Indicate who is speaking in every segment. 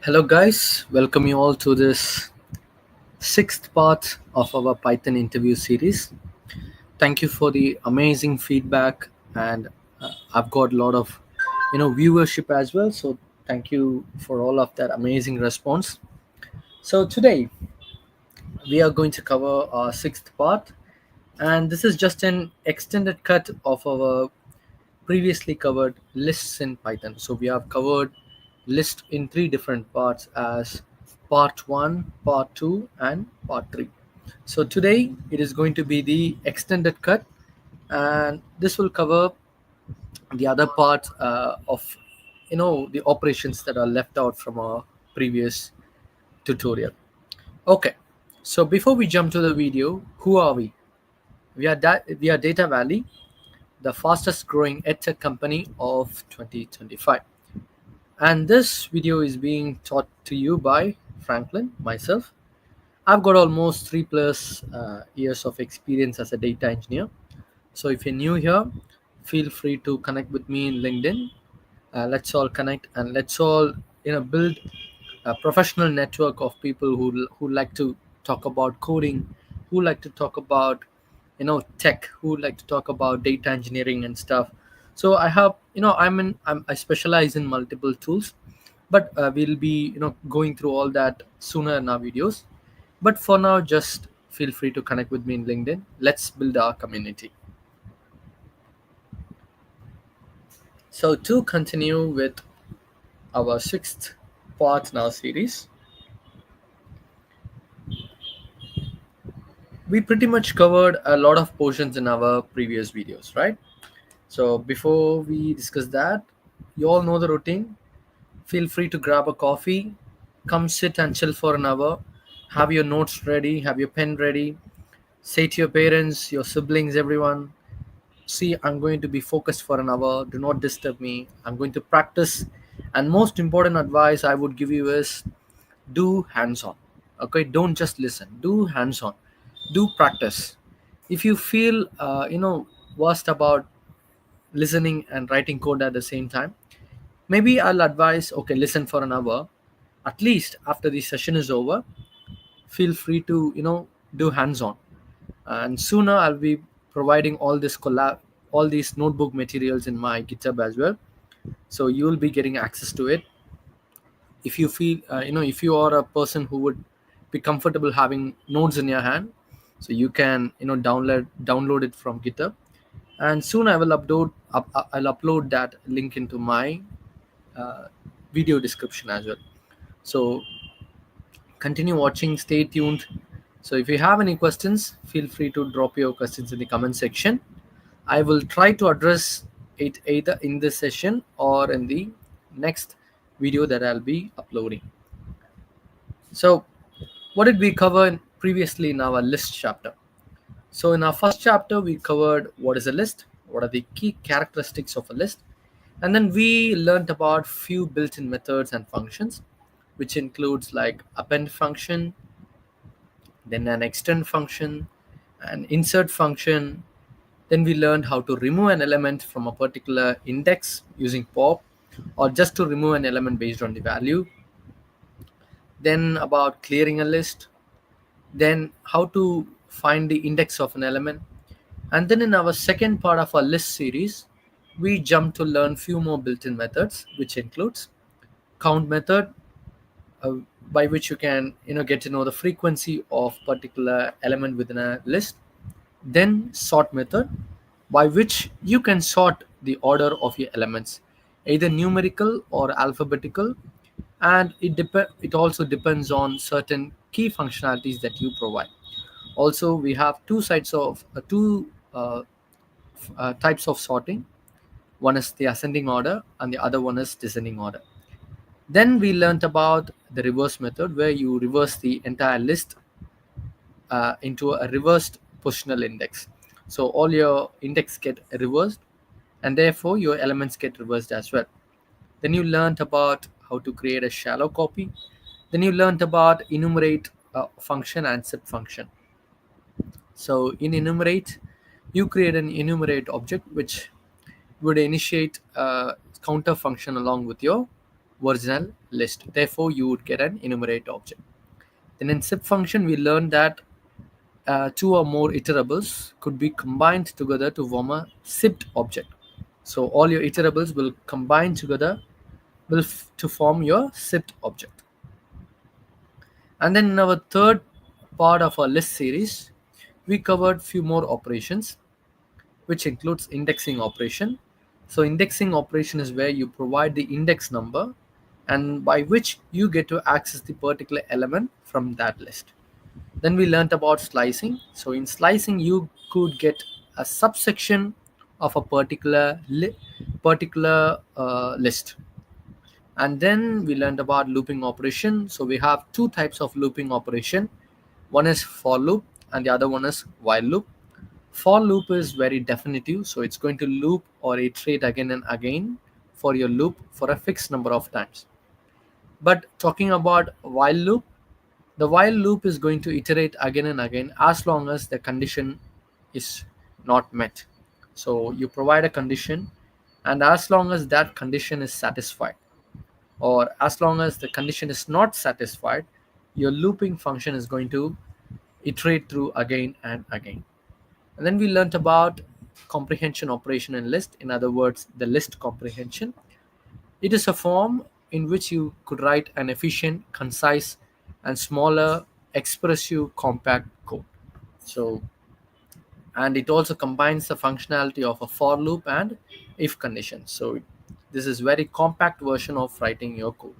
Speaker 1: Hello, guys. Welcome you all to this sixth part of our Python interview series. Thank you for the amazing feedback, and I've got a lot of viewership as well. So thank you for all of that amazing response. So today we are going to cover our sixth part, and this is just an extended cut of our previously covered lists in Python. So we have covered list in three different parts as part 1, part 2 and part 3. So today it is going to be the extended cut, and this will cover the other parts of the operations that are left out from our previous tutorial. Okay, so before we jump to the video, who are we? We are Data Valley, the fastest growing edtech company of 2025. And this video is being taught to you by Franklin, myself. I've got almost 3+ years of experience as a data engineer. So if you're new here, feel free to connect with me in LinkedIn. Let's all connect and let's all build a professional network of people who like to talk about coding, who like to talk about tech, who like to talk about data engineering and stuff. So I have I specialize in multiple tools, but we'll be going through all that sooner in our videos. But for now, just feel free to connect with me in LinkedIn. Let's build our community. So to continue with our sixth part in our series, we pretty much covered a lot of portions in our previous videos, right? So before we discuss that, you all know the routine. Feel free to grab a coffee, come sit and chill for an hour, have your notes ready, have your pen ready, say to your parents, your siblings, everyone, see, I'm going to be focused for an hour, do not disturb me, I'm going to practice. And most important advice I would give you is do hands on. Okay, don't just listen, do hands on, do practice. If you feel worst about listening and writing code at the same time, maybe I'll advise, okay, listen for an hour. At least after the session is over, feel free to do hands on. And sooner I'll be providing all these notebook materials in my GitHub as well, so you will be getting access to it. If you feel if you are a person who would be comfortable having notes in your hand, so you can download it from GitHub. And soon I'll upload that link into my uh, video description as well. So continue watching, stay tuned. So if you have any questions, feel free to drop your questions in the comment section. I will try to address it either in this session or in the next video that I'll be uploading. So what did we cover previously in our list chapter? So in our first chapter, we covered what is a list, what are the key characteristics of a list, and then we learned about few built-in methods and functions, which includes like append function, then an extend function, an insert function. Then we learned how to remove an element from a particular index using pop, or just to remove an element based on the value. Then about clearing a list, then how to find the index of an element. And then in our second part of our list series, we jump to learn few more built-in methods, which includes count method, uh, by which you can get to know the frequency of particular element within a list. Then sort method, by which you can sort the order of your elements, either numerical or alphabetical. And it also depends on certain key functionalities that you provide. Also, we have two types of sorting. One is the ascending order and the other one is descending order. Then we learnt about the reverse method, where you reverse the entire list into a reversed positional index. So all your index get reversed, and therefore your elements get reversed as well. Then you learnt about how to create a shallow copy. Then you learnt about enumerate function and set function. So in enumerate, you create an enumerate object which would initiate a counter function along with your original list. Therefore, you would get an enumerate object. Then in SIP function, we learned that two or more iterables could be combined together to form a SIPed object. So all your iterables will combine together to form your SIPed object. And then in our third part of our list series, we covered few more operations, which includes indexing operation. So indexing operation is where you provide the index number and by which you get to access the particular element from that list. Then we learned about slicing. So in slicing, you could get a subsection of a particular list. And then we learned about looping operation. So we have two types of looping operation. One is for loop and the other one is while loop. For loop is very definitive, so it's going to loop or iterate again and again for your loop for a fixed number of times. But talking about while loop, the while loop is going to iterate again and again as long as the condition is not met. So you provide a condition, and as long as that condition is satisfied, or as long as the condition is not satisfied, your looping function is going to iterate through again and again. And then we learnt about comprehension operation in list, in other words, the list comprehension. It is a form in which you could write an efficient, concise, and smaller, expressive, compact code. So, and it also combines the functionality of a for loop and if condition. So, this is very compact version of writing your code.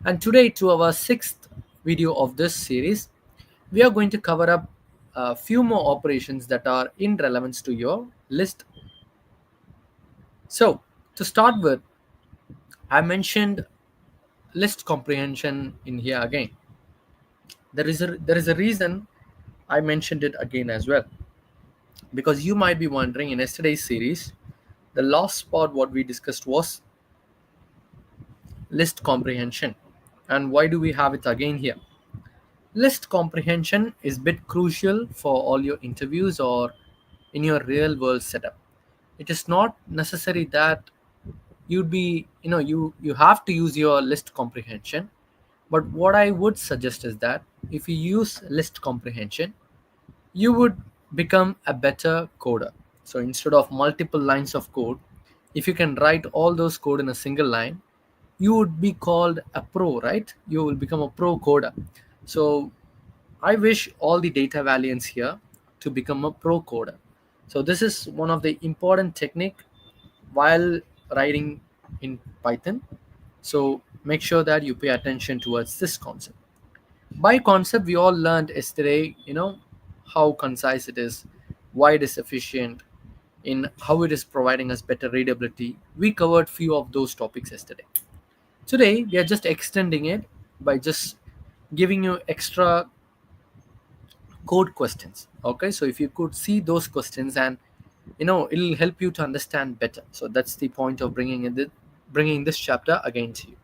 Speaker 1: And today, to our sixth video of this series, we are going to cover up a few more operations that are in relevance to your list. So, to start with, I mentioned list comprehension in here again. There is a reason I mentioned it again as well, because you might be wondering, in yesterday's series, the last part what we discussed was list comprehension, and why do we have it again here? List comprehension is bit crucial for all your interviews or in your real world setup. It is not necessary that you have to use your list comprehension, but what I would suggest is that if you use list comprehension, you would become a better coder. So instead of multiple lines of code, if you can write all those code in a single line, you would be called a pro, right? You will become a pro coder. So I wish all the data valiants here to become a pro coder. So this is one of the important technique while writing in Python. So make sure that you pay attention towards this concept. By concept, we all learned yesterday, how concise it is, why it is efficient, in how it is providing us better readability. We covered few of those topics yesterday. Today, we are just extending it by just giving you extra code questions. Okay, so if you could see those questions, and it'll help you to understand better. So that's the point of bringing this chapter again to you.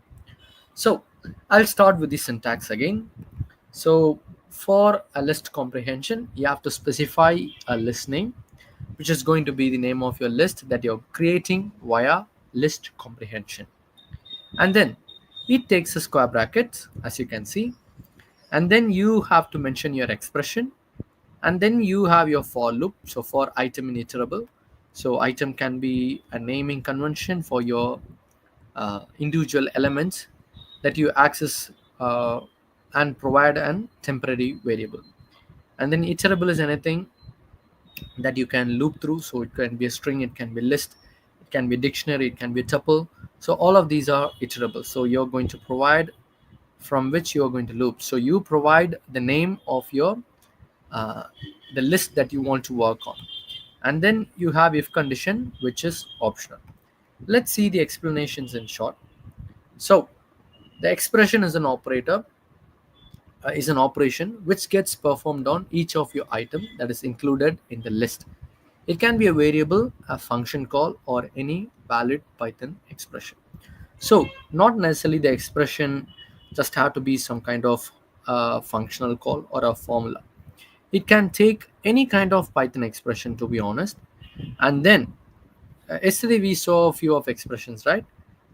Speaker 1: So I'll start with the syntax again. So for a list comprehension, you have to specify a list name, which is going to be the name of your list that you're creating via list comprehension. And then it takes a square bracket, as you can see, and then you have to mention your expression, and then you have your for loop. So for item in iterable, so item can be a naming convention for your individual elements that you access and provide an temporary variable. And then iterable is anything that you can loop through. So it can be a string, it can be list, it can be dictionary, it can be a tuple. So all of these are iterable. So you're going to provide from which you're going to loop. So you provide the name of your the list that you want to work on, and then you have if condition, which is optional. Let's see the explanations in short. So the expression is an operation which gets performed on each of your item that is included in the list. It can be a variable, a function call, or any valid Python expression. So not necessarily the expression just have to be some kind of functional call or a formula. It can take any kind of Python expression, to be honest. And then yesterday we saw a few of expressions, right?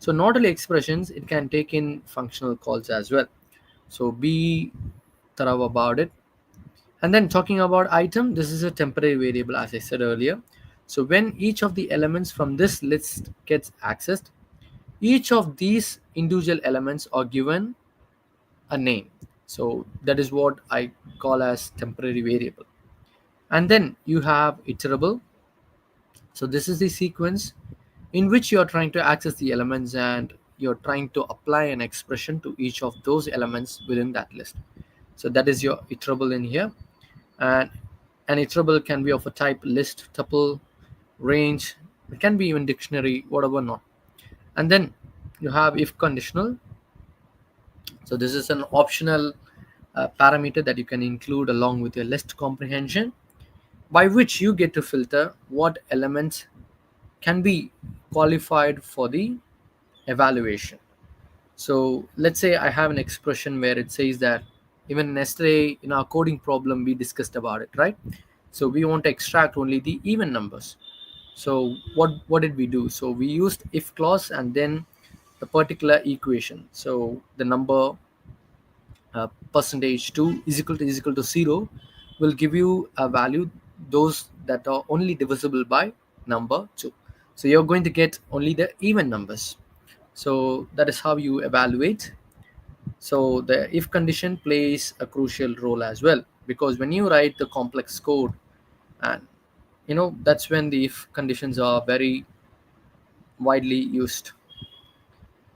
Speaker 1: So not only expressions, it can take in functional calls as well. So be thorough about it. And then talking about item, this is a temporary variable as I said earlier. So when each of the elements from this list gets accessed, each of these individual elements are given a name. So that is what I call as temporary variable. And then you have iterable. So this is the sequence in which you are trying to access the elements and you're trying to apply an expression to each of those elements within that list. So that is your iterable in here. And an iterable can be of a type list, tuple, range. It can be even dictionary, whatever not. And then you have if conditional. So this is an optional parameter that you can include along with your list comprehension, by which you get to filter what elements can be qualified for the evaluation. So let's say I have an expression where it says that even yesterday in our coding problem we discussed about it, right? So we want to extract only the even numbers. So what did we do? So we used if clause and then the particular equation. So the number percentage 2 is equal to 0 will give you a value those that are only divisible by number 2. So you're going to get only the even numbers. So that is how you evaluate. So the if condition plays a crucial role as well, because when you write the complex code, and that's when the if conditions are very widely used.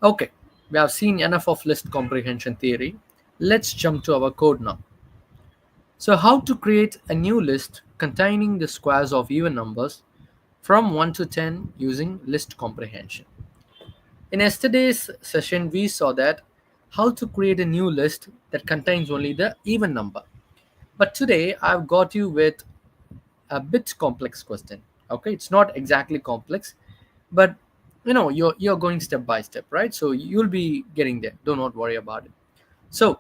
Speaker 1: Okay, we have seen enough of list comprehension theory. Let's jump to our code now. So how to create a new list containing the squares of even numbers from 1 to 10 using list comprehension. In yesterday's session, we saw that how to create a new list that contains only the even number. But today I've got you with a bit complex question. Okay, it's not exactly complex, but you're going step by step, right? So you'll be getting there. Do not worry about it. So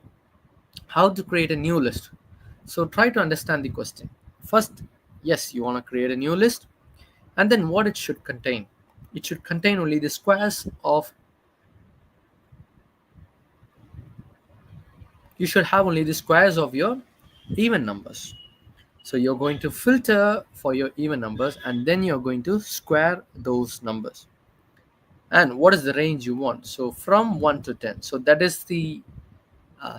Speaker 1: how to create a new list? So try to understand the question. First, yes, you want to create a new list, and then what it should contain. It should contain only the squares of, you should have only the squares of your even numbers. So you're going to filter for your even numbers and then you're going to square those numbers. And what is the range you want? So from 1 to 10. So that is the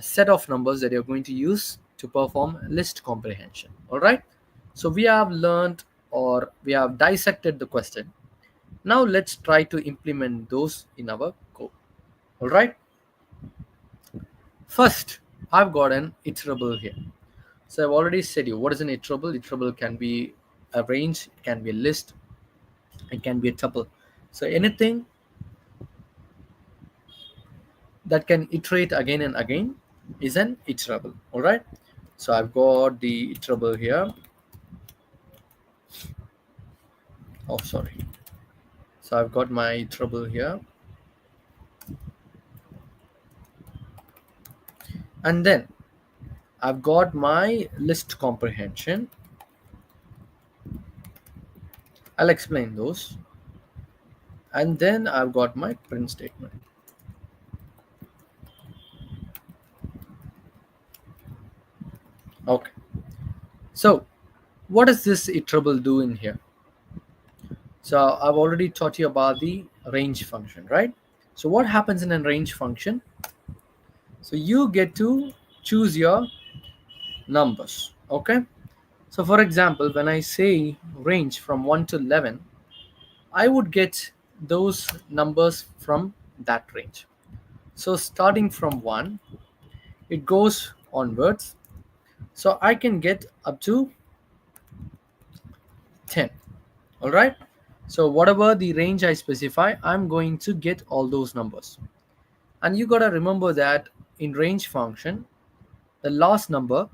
Speaker 1: set of numbers that you're going to use to perform list comprehension. All right. So we have learned, or we have dissected the question. Now let's try to implement those in our code. All right. First, I've got an iterable here. So I've already said you what is an iterable. Iterable can be a range, it can be a list, it can be a tuple. So anything that can iterate again and again is an iterable. All right. So I've got the iterable here. Oh, sorry. So I've got my iterable here, and then I've got my list comprehension. I'll explain those, and then I've got my print statement. Okay. So what does this iterable do in here? So I've already taught you about the range function, right? So what happens in a range function? So you get to choose your numbers. Okay. So for example, when I say range from 1 to 11, I would get those numbers from that range. So starting from 1, it goes onwards. So I can get up to 10. All right. So whatever the range I specify, I'm going to get all those numbers. And you got to remember that in range function, the last number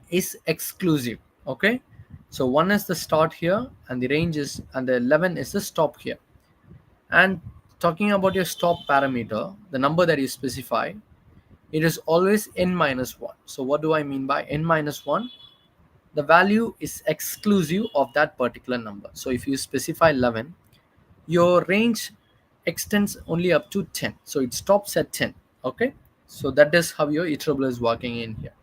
Speaker 1: is exclusive. Okay. So 1 is the start here and the range is, and the 11 is the stop here. And talking about your stop parameter, the number that you specify, it is always n minus 1. So what do I mean by n minus 1? The value is exclusive of that particular number. So if you specify 11, your range extends only up to 10, so it stops at 10. Okay, so that is how your iterable is working in here.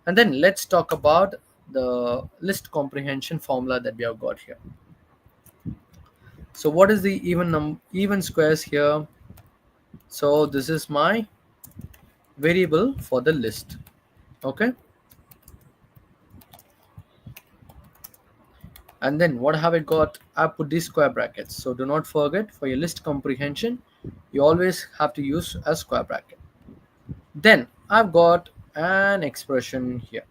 Speaker 1: And then let's talk about the list comprehension formula that we have got here. So what is the even squares here? So this is my variable for the list. Okay, and then what have I got? I put these square brackets. So do not forget, for your list comprehension you always have to use a square bracket. Then I've got an expression here.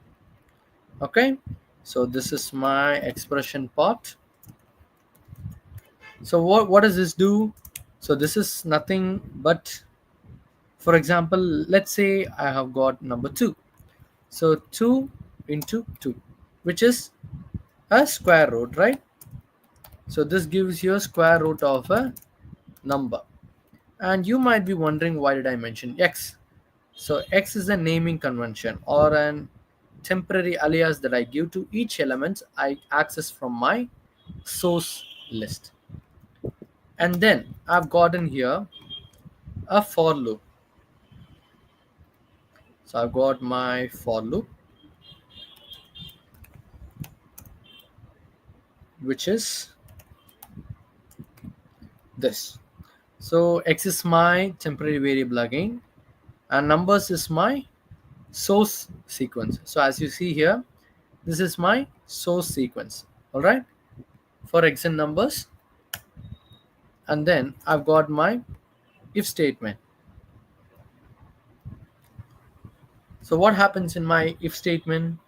Speaker 1: Okay, so this is my expression part. So what does this do? So this is nothing but, for example, let's say I have got number 2. So 2 into 2, which is a square root, right? So this gives you a square root of a number. And you might be wondering, why did I mention x? So x is a naming convention or an temporary alias that I give to each element I access from my source list. And then I've gotten here a for loop. So I've got my for loop, which is this. So x is my temporary variable again, and numbers is my source sequence. So as you see here, this is my source sequence. All right, for x and numbers. And then I've got my if statement. So what happens in my if statement?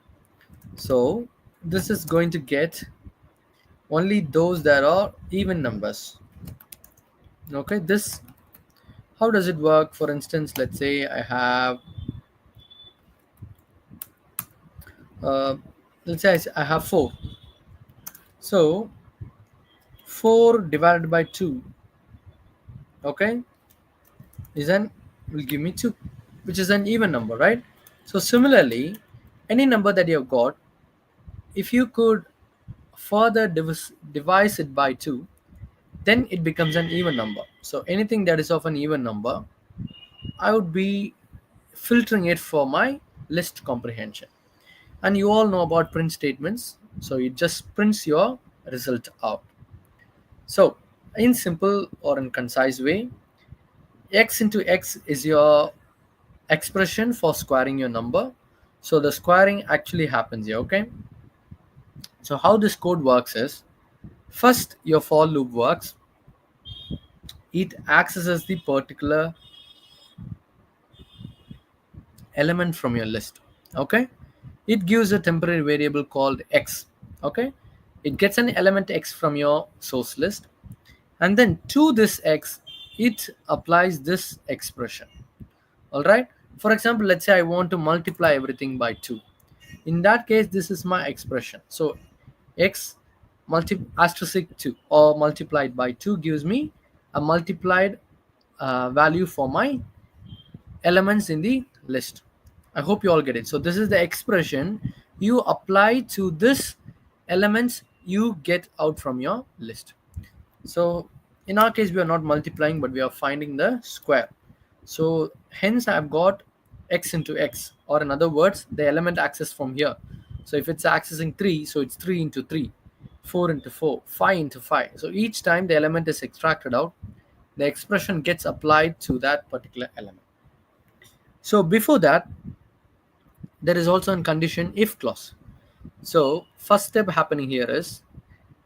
Speaker 1: So this is going to get only those that are even numbers. Okay, this, how does it work? For instance, let's say I have let's say I have 4. So 4 divided by 2, okay, is an, will give me 2, which is an even number, right? So similarly, any number that you have got, if you could further divide it by 2, then it becomes an even number. So anything that is of an even number, I would be filtering it for my list comprehension. And you all know about print statements, so it just prints your result out. So in simple or in concise way, x into x is your expression for squaring your number. So the squaring actually happens here. Okay, so how this code works is, first your for loop works. It accesses the particular element from your list. Okay, it gives a temporary variable called x. Okay, it gets an element x from your source list, and then to this x it applies this expression. All right, for example, let's say I want to multiply everything by 2. In that case, this is my expression. So x asterisk 2 or multiplied by 2 gives me a multiplied value for my elements in the list. I hope you all get it. So this is the expression you apply to this elements you get out from your list. So in our case, we are not multiplying, but we are finding the square. So hence I've got x into x, or in other words, the element accessed from here. So if it's accessing 3, so it's 3 into 3, 4 into 4, 5 into 5. So each time the element is extracted out, the expression gets applied to that particular element. So before that, there is also a condition if clause. So first step happening here is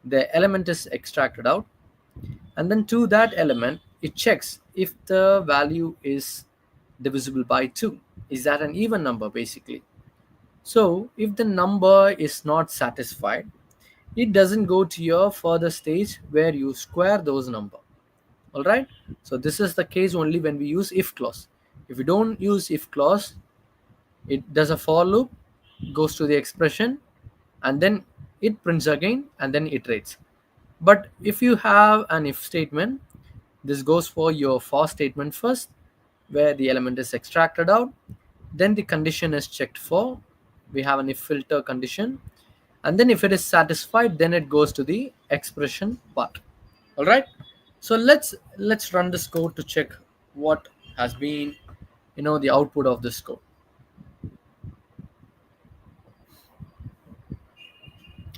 Speaker 1: the element is extracted out, and then to that element it checks if the value is divisible by 2. Is that an even number basically? So if the number is not satisfied, it doesn't go to your further stage where you square those number. All right, so this is the case only when we use if clause. If you don't use if clause, it does a for loop, goes to the expression, and then it prints again and then iterates. But if you have an if statement, this goes for your for statement first, where the element is extracted out, then the condition is checked for, we have an if filter condition, and then if it is satisfied, then it goes to the expression part. All right, So let's run this code to check what has been, the output of this code.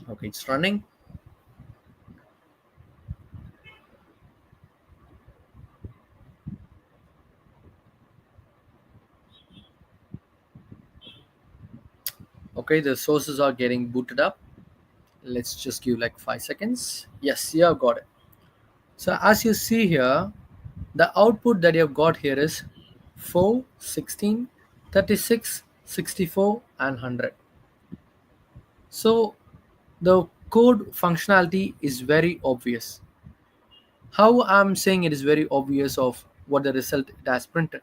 Speaker 1: Okay, it's running. Okay, the sources are getting booted up. Let's just give like 5 seconds. Yes, you have got it. So as you see here, the output that you have got here is 4, 16, 36, 64, and 100. So the code functionality is very obvious. How I'm saying it is very obvious of what the result it has printed.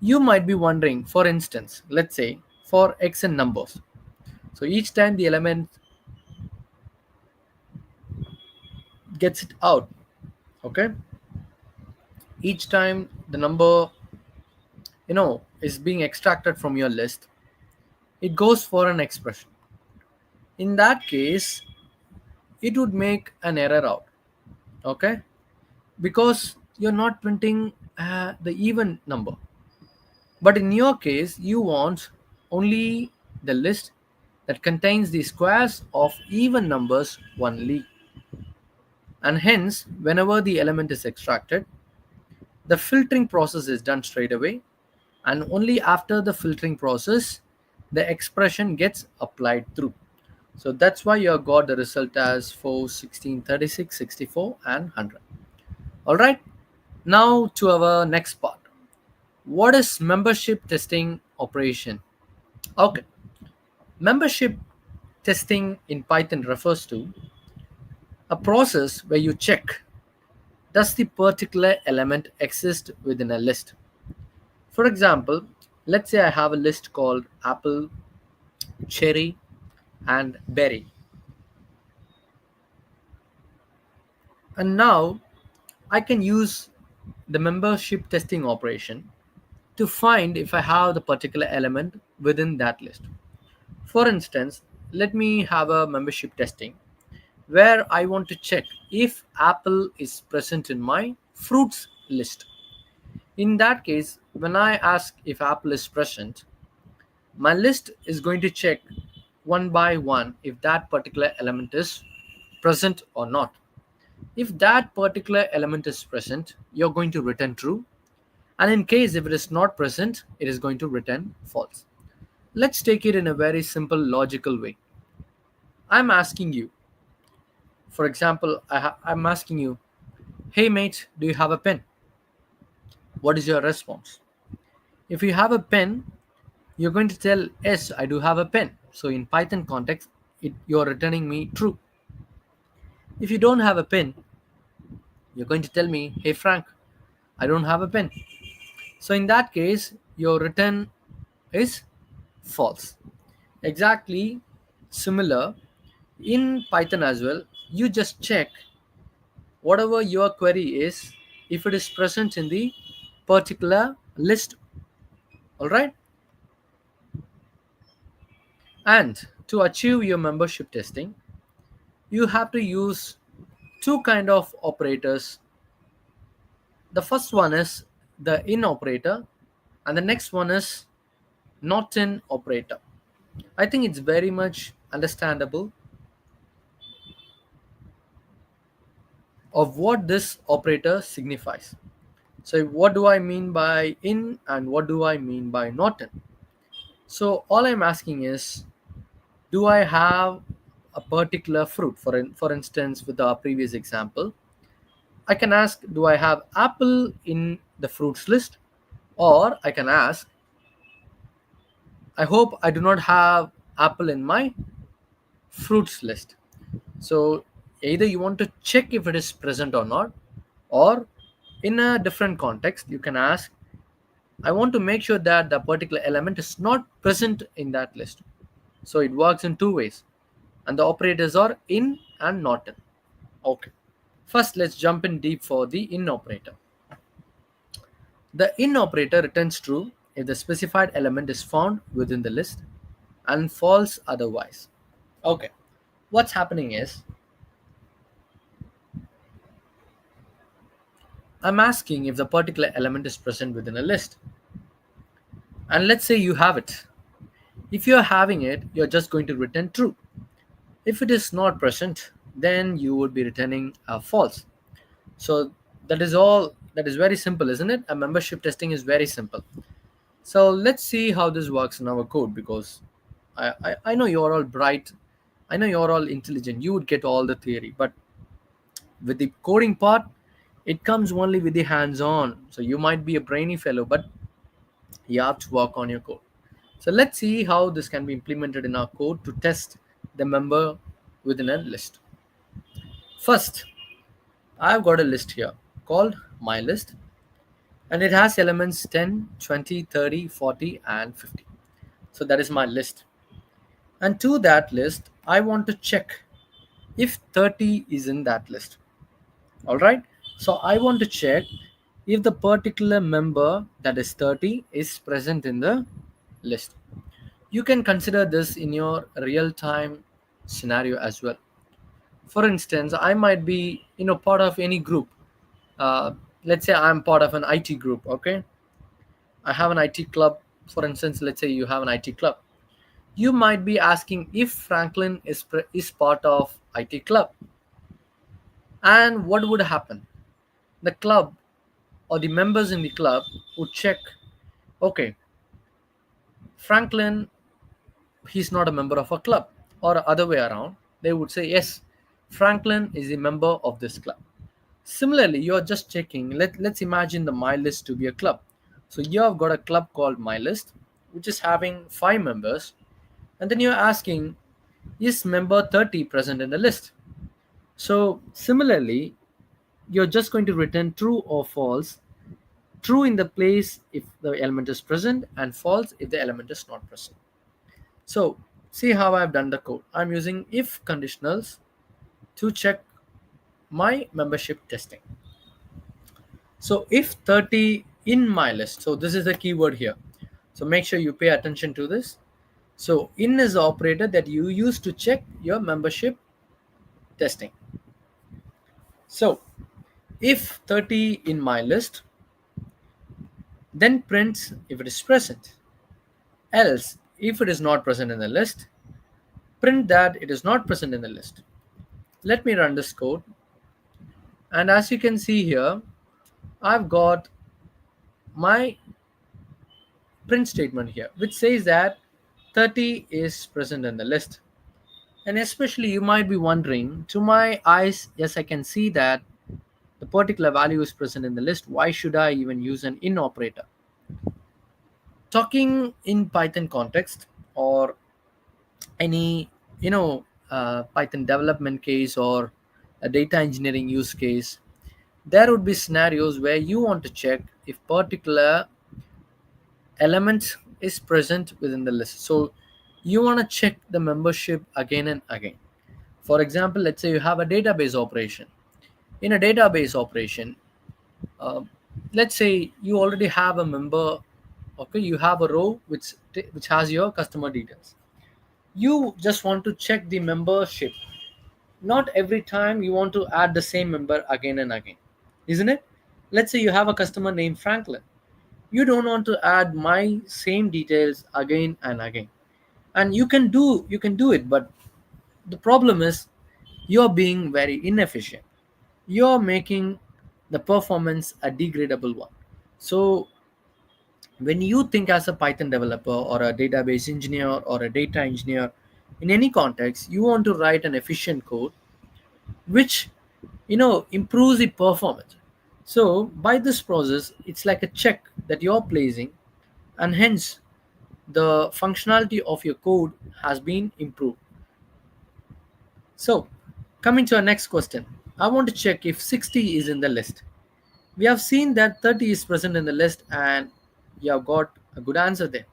Speaker 1: You might be wondering, for instance, let's say for x and numbers. So each time the element gets it out, okay, each time the number is being extracted from your list, it goes for an expression. In that case, it would make an error out, okay, because you're not printing the even number. But in your case, you want only the list that contains the squares of even numbers only. And hence, whenever the element is extracted, the filtering process is done straight away, and only after the filtering process, the expression gets applied through. So that's why you have got the result as 4, 16, 36, 64, and 100. All right, now to our next part. What is membership testing operation? Okay, membership testing in Python refers to a process where you check, does the particular element exist within a list? For example, let's say I have a list called apple, cherry, and berry. And now I can use the membership testing operation to find if I have the particular element within that list. For instance, let me have a membership testing where I want to check if apple is present in my fruits list. In that case, when I ask if apple is present, my list is going to check one by one if that particular element is present or not. If that particular element is present, you're going to return true. And in case if it is not present, it is going to return false. Let's take it in a very simple logical way. I'm asking you, for example, I'm asking you, hey mate, do you have a pen? What is your response? If you have a pen, you're going to tell, yes, I do have a pen. So in Python context, you're returning me true. If you don't have a pen, you're going to tell me, hey Frank, I don't have a pen. So in that case, your return is false. Exactly similar in Python as well. You just check whatever your query is if it is present in the particular list. All right. And to achieve your membership testing, you have to use two kind of operators. The first one is the in operator, and the next one is not in operator. I think it's very much understandable of what this operator signifies. So what do I mean by in and what do I mean by not in? So all I'm asking is, do I have a particular fruit? For instance, with our previous example, I can ask, do I have apple in the fruits list? Or I can ask, I hope I do not have apple in my fruits list. So either you want to check if it is present or not, or in a different context, you can ask, I want to make sure that the particular element is not present in that list. So it works in two ways, and the operators are in and not in. Okay. First, let's jump in deep for the in operator. The in operator returns true if the specified element is found within the list and false otherwise. Okay. What's happening is I'm asking if the particular element is present within a list. And let's say you have it. If you're having it, you're just going to return true. If it is not present, then you would be returning false. So that is all. That is very simple, isn't it? A membership testing is very simple. So let's see how this works in our code, because I know you're all bright. I know you're all intelligent. You would get all the theory. But with the coding part, it comes only with the hands on. So you might be a brainy fellow, but you have to work on your code. So let's see how this can be implemented in our code to test the member within a list. First, I've got a list here called my list, and it has elements 10, 20, 30, 40, and 50. So that is my list. And to that list, I want to check if 30 is in that list. All right. So I want to check if the particular member that is 30 is present in the list. You can consider this in your real time scenario as well. For instance, I might be part of any group. uh, let's say I'm part of an IT group. Okay, I have an IT club. For instance, let's say you have an IT club. You might be asking if Franklin is part of IT club, and what would happen? The club or the members in the club would check, okay, Franklin, he's not a member of a club, or other way around, they would say yes, Franklin is a member of this club. Similarly, you're just checking, let's imagine the my list to be a club. So you have got a club called my list, which is having 5 members, and then you're asking, is member 30 present in the list? So similarly, you're just going to return true or false. True in the place if the element is present, and false if the element is not present. So see how I've done the code. I'm using if conditionals to check my membership testing. So if 30 in my list, so this is the keyword here. So make sure you pay attention to this. So in is the operator that you use to check your membership testing. So if 30 in my list, then prints if it is present. Else, if it is not present in the list, print that it is not present in the list. Let me run this code. And as you can see here, I've got my print statement here, which says that 30 is present in the list. And especially you might be wondering, to my eyes, yes, I can see that the particular value is present in the list. Why should I even use an in operator? Talking in Python context, or any Python development case, or a data engineering use case, there would be scenarios where you want to check if particular element is present within the list. So you want to check the membership again and again. For example, let's say you have a database operation. In a database operation, uh, let's say you already have a member. Okay, you have a row which has your customer details. You just want to check the membership. Not every time you want to add the same member again and again, isn't it? Let's say you have a customer named Franklin. You don't want to add my same details again and again. And you can do it, but the problem is you're being very inefficient. You're making the performance a degradable one. So when you think as a Python developer, or a database engineer, or a data engineer, in any context, you want to write an efficient code which improves the performance. So by this process, it's like a check that you're placing, and hence the functionality of your code has been improved. So coming to our next question, I want to check if 60 is in the list. We have seen that 30 is present in the list, and you have got a good answer there.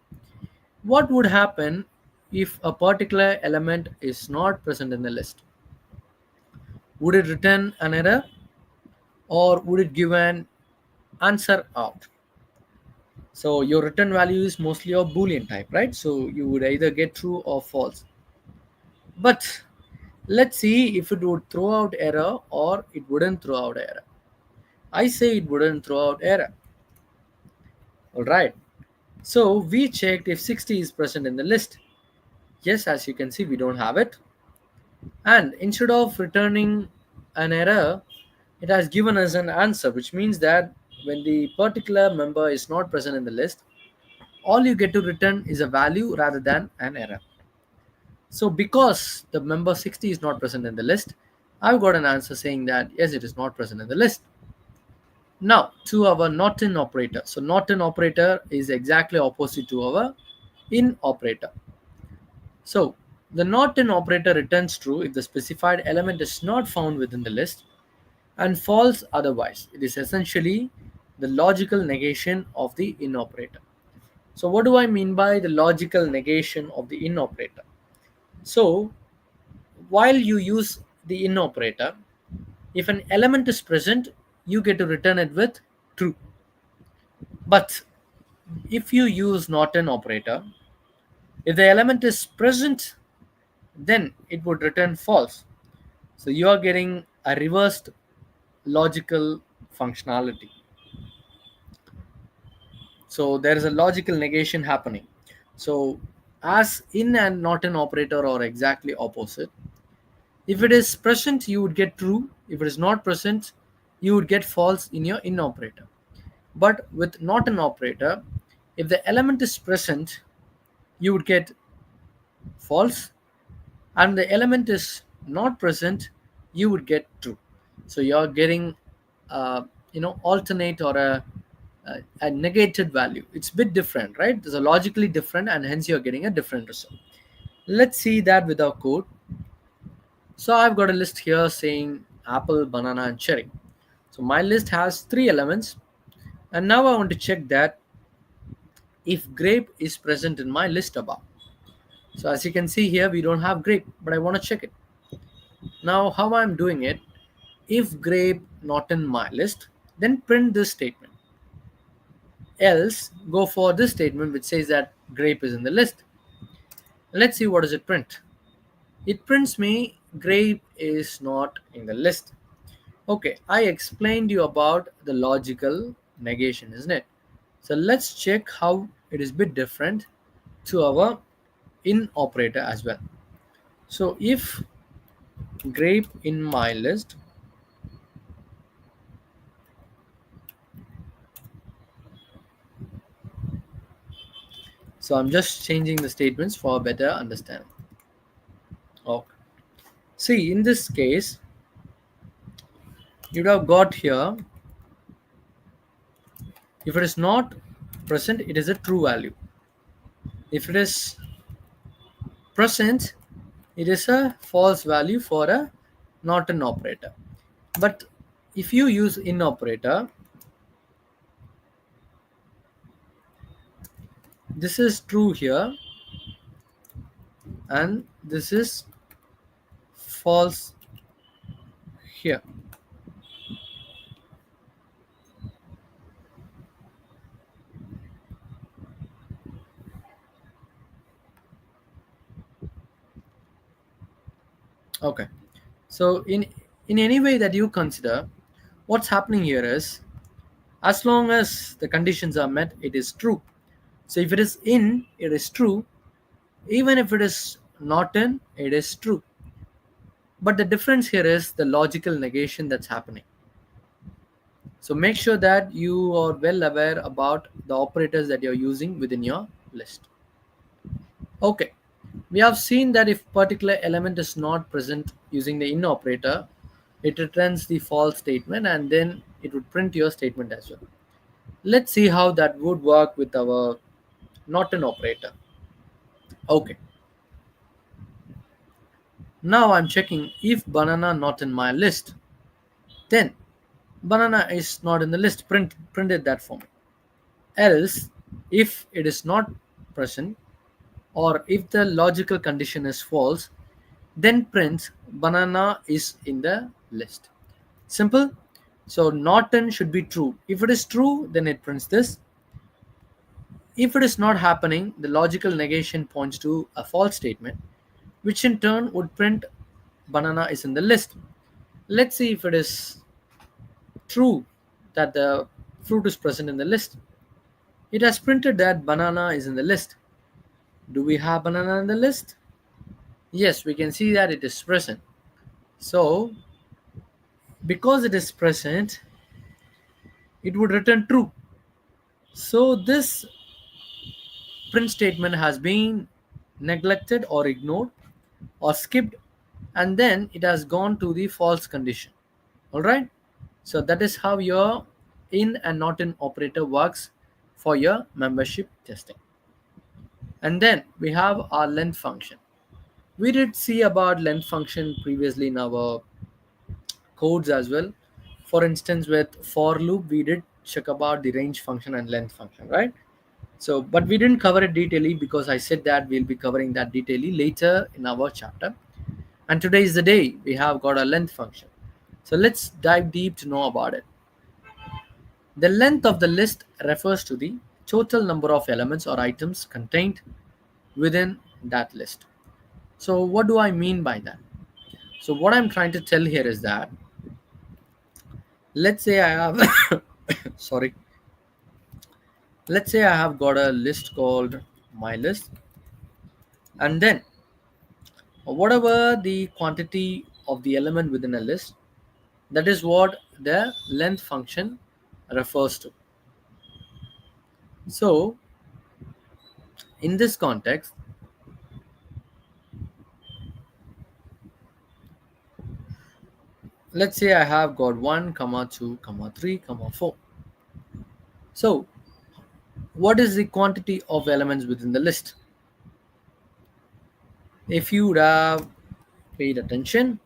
Speaker 1: What would happen if a particular element is not present in the list? Would it return an error, or would it give an answer out? So your return value is mostly of Boolean type, right? So you would either get true or false. But let's see if it would throw out error or it wouldn't throw out error. I say it wouldn't throw out error. Alright, so we checked if 60 is present in the list. Yes, as you can see, we don't have it. And instead of returning an error, it has given us an answer, which means that when the particular member is not present in the list, all you get to return is a value rather than an error. So because the member 60 is not present in the list, I've got an answer saying that yes, it is not present in the list. Now to our not in operator. So not in operator is exactly opposite to our in operator. So the not in operator returns true if the specified element is not found within the list and false otherwise. It is essentially the logical negation of the in operator. So what do I mean by the logical negation of the in operator? So while you use the in operator, if an element is present, you get to return it with true. But if you use not an operator, if the element is present, then it would return false. So you are getting a reversed logical functionality. So there is a logical negation happening. So as in and not an operator are exactly opposite. If it is present, you would get true. If it is not present, you would get false in your in operator. But with not an operator, if the element is present, you would get false, and the element is not present, you would get true. So you're getting alternate or a negated value. It's a bit different, right? It's a logically different, and hence you're getting a different result. Let's see that with our code. So I've got a list here saying apple, banana, and cherry. So my list has three elements, and now I want to check that if grape is present in my list above. So as you can see here, we don't have grape, but I want to check it. Now how I'm doing it, if grape not in my list, then print this statement. Else go for this statement which says that grape is in the list. Let's see what does it print. It prints me grape is not in the list. Okay, I explained you about the logical negation, isn't it? So let's check how it is a bit different to our in operator as well. So if grape in my list, so I'm just changing the statements for better understanding. Okay. See, in this case, you'd have got here, if it is not present, it is a true value. If it is present, it is a false value for a not an operator. But if you use in operator, this is true here and this is false here. Okay, so in any way that you consider, what's happening here is as long as the conditions are met, it is true. So if it is in, it is true. Even if it is not in, it is true. But the difference here is the logical negation that's happening. So make sure that you are well aware about the operators that you're using within your list. Okay, we have seen that if particular element is not present using the in operator, it returns the false statement and then it would print your statement as well. Let's see how that would work with our not an operator. Okay, now I'm checking if banana not in my list, then banana is not in the list, printed that for me. Else, if it is not present or if the logical condition is false, then print banana is in the list. Simple. So not in should be true. If it is true, then it prints this. If it is not happening, the logical negation points to a false statement, which in turn would print banana is in the list. Let's see if it is true. that the fruit is present in the list. It has printed that banana is in the list. Do we have banana in the list? Yes, we can see that it is present. So, because it is present, it would return true. So, this print statement has been neglected or ignored or skipped, and then it has gone to the false condition. All right. So, that is how your in and not in operator works for your membership testing. And then we have our length function. We did see about length function previously in our codes as well. For instance, with for loop, we did check about the range function and length function, right? So, but we didn't cover it detailedly because I said that we'll be covering that detailedly later in our chapter. And today is the day we have got a length function. So let's dive deep to know about it. The length of the list refers to the total number of elements or items contained within that list. So what do I mean by that? So what I'm trying to tell here is that, let's say I have sorry, let's say I have got a list called my list, and then whatever the quantity of the element within a list, that is what the length function refers to. So in this context, let's say I have got 1 comma 2 comma 3 comma 4. So what is the quantity of elements within the list? If you would have paid attention,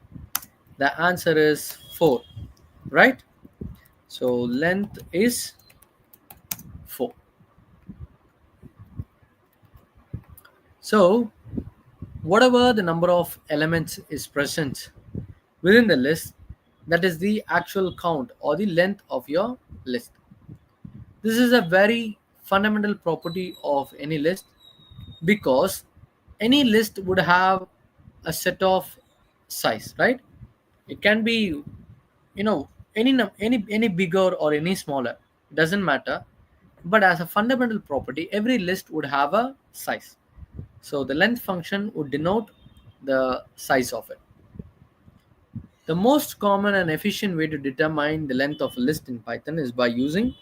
Speaker 1: the answer is 4, right? So length is 4. So whatever the number of elements is present within the list, that is the actual count or the length of your list. This is a very fundamental property of any list, because any list would have a set of size, right? It can be, any bigger or any smaller, it doesn't matter. But as a fundamental property, every list would have a size. So the length function would denote the size of it. The most common and efficient way to determine the length of a list in Python is by using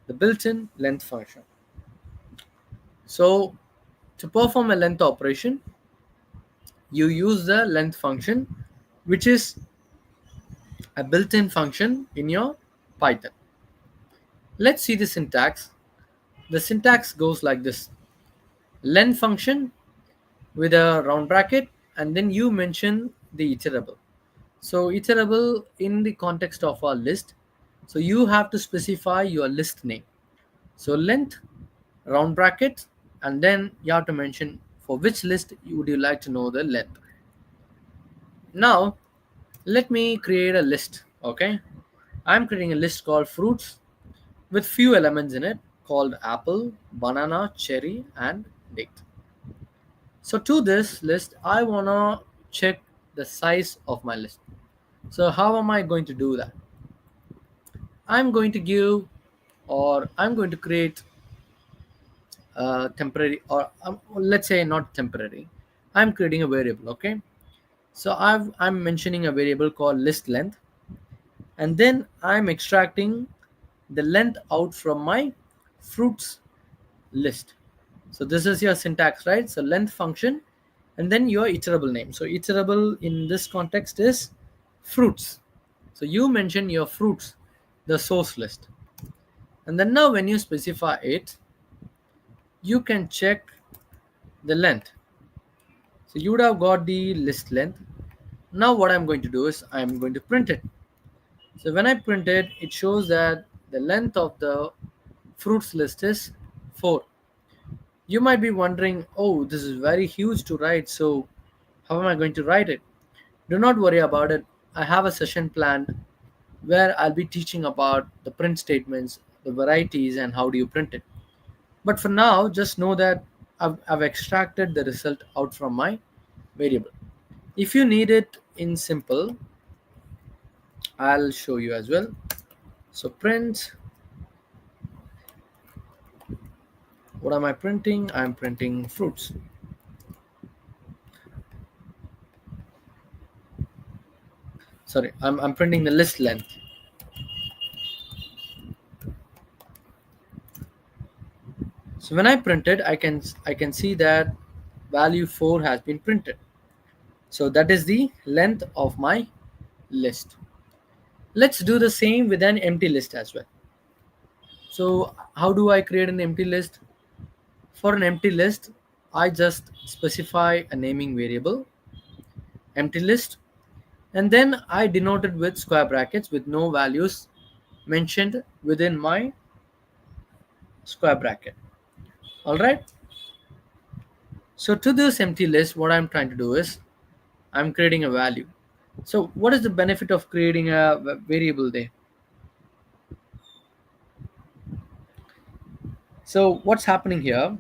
Speaker 1: the built-in length function. So to perform a length operation, you use the length function, which is a built-in function in your Python. Let's see the syntax. The syntax goes like this: length function with a round bracket, and then you mention the iterable. So iterable in the context of our list, so you have to specify your list name. So length, round bracket, and then you have to mention for which list would you like to know the length. Now let me create a list. Okay, I'm creating a list called fruits with few elements in it, called apple, banana, cherry, and date. So to this list, I wanna check the size of my list. So how am I going to do that? I'm going to give, or I'm going to create a temporary, or let's say not temporary. I'm creating a variable. Okay. So I'm mentioning a variable called list length, and then I'm extracting the length out from my fruits list. So this is your syntax, right? So length function, and then your iterable name. So iterable in this context is fruits. So you mention your fruits, the source list. And then now when you specify it, you can check the length. So you would have got the list length. Now what I'm going to do is I'm going to print it. So when I print it, it shows that the length of the fruits list is 4. You might be wondering, oh, this is very huge to write, so how am I going to write it? Do not worry about it. I have a session planned where I'll be teaching about the print statements, the varieties, and how do you print it. But for now, just know that I've extracted the result out from my variable. If you need it in simple, I'll show you as well. So print, what am I printing? I'm printing fruits. Sorry, I'm printing the list length. So when I print it, I can see that value 4 has been printed. So that is the length of my list. Let's do the same with an empty list as well. So how do I create an empty list? For an empty list, I just specify a naming variable, empty list, and then I denote it with square brackets with no values mentioned within my square bracket. All right. So to this empty list, what I'm trying to do is I'm creating a value. So what is the benefit of creating a variable there? So what's happening here?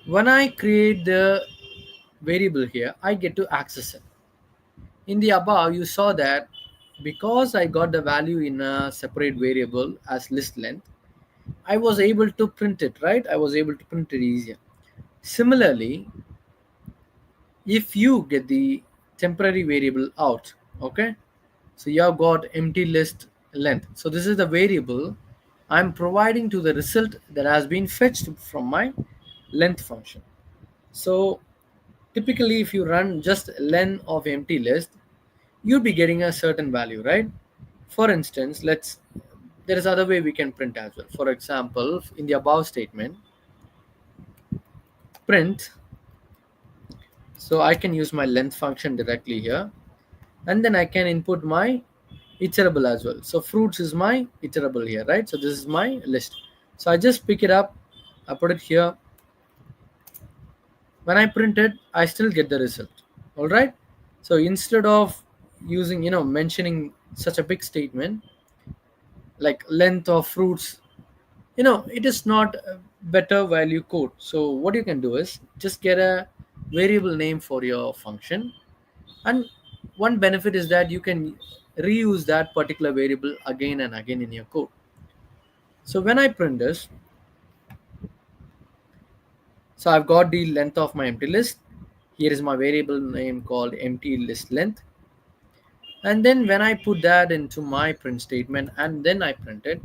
Speaker 1: When I create the variable here, I get to access it. In the above, you saw that because I got the value in a separate variable as list length, I was able to print it, right? I was able to print it easier. Similarly, if you get the temporary variable out, okay, so you have got empty list length. So this is the variable I'm providing to the result that has been fetched from my length function. So typically, if you run just len of empty list, you'd be getting a certain value, right? For instance, there is other way we can print as well. For example, in the above statement, print. So I can use my length function directly here, and then I can input my iterable as well. So fruits is my iterable here, right? So this is my list. So I just pick it up, I put it here. When I print it, I still get the result. All right. So instead of using, mentioning such a big statement like length of fruits, it is not a better value code. So what you can do is just get a variable name for your function, and one benefit is that you can reuse that particular variable again and again in your code. So when I print this, so I've got the length of my empty list. Here is my variable name called empty list length. And then when I put that into my print statement and then I print it,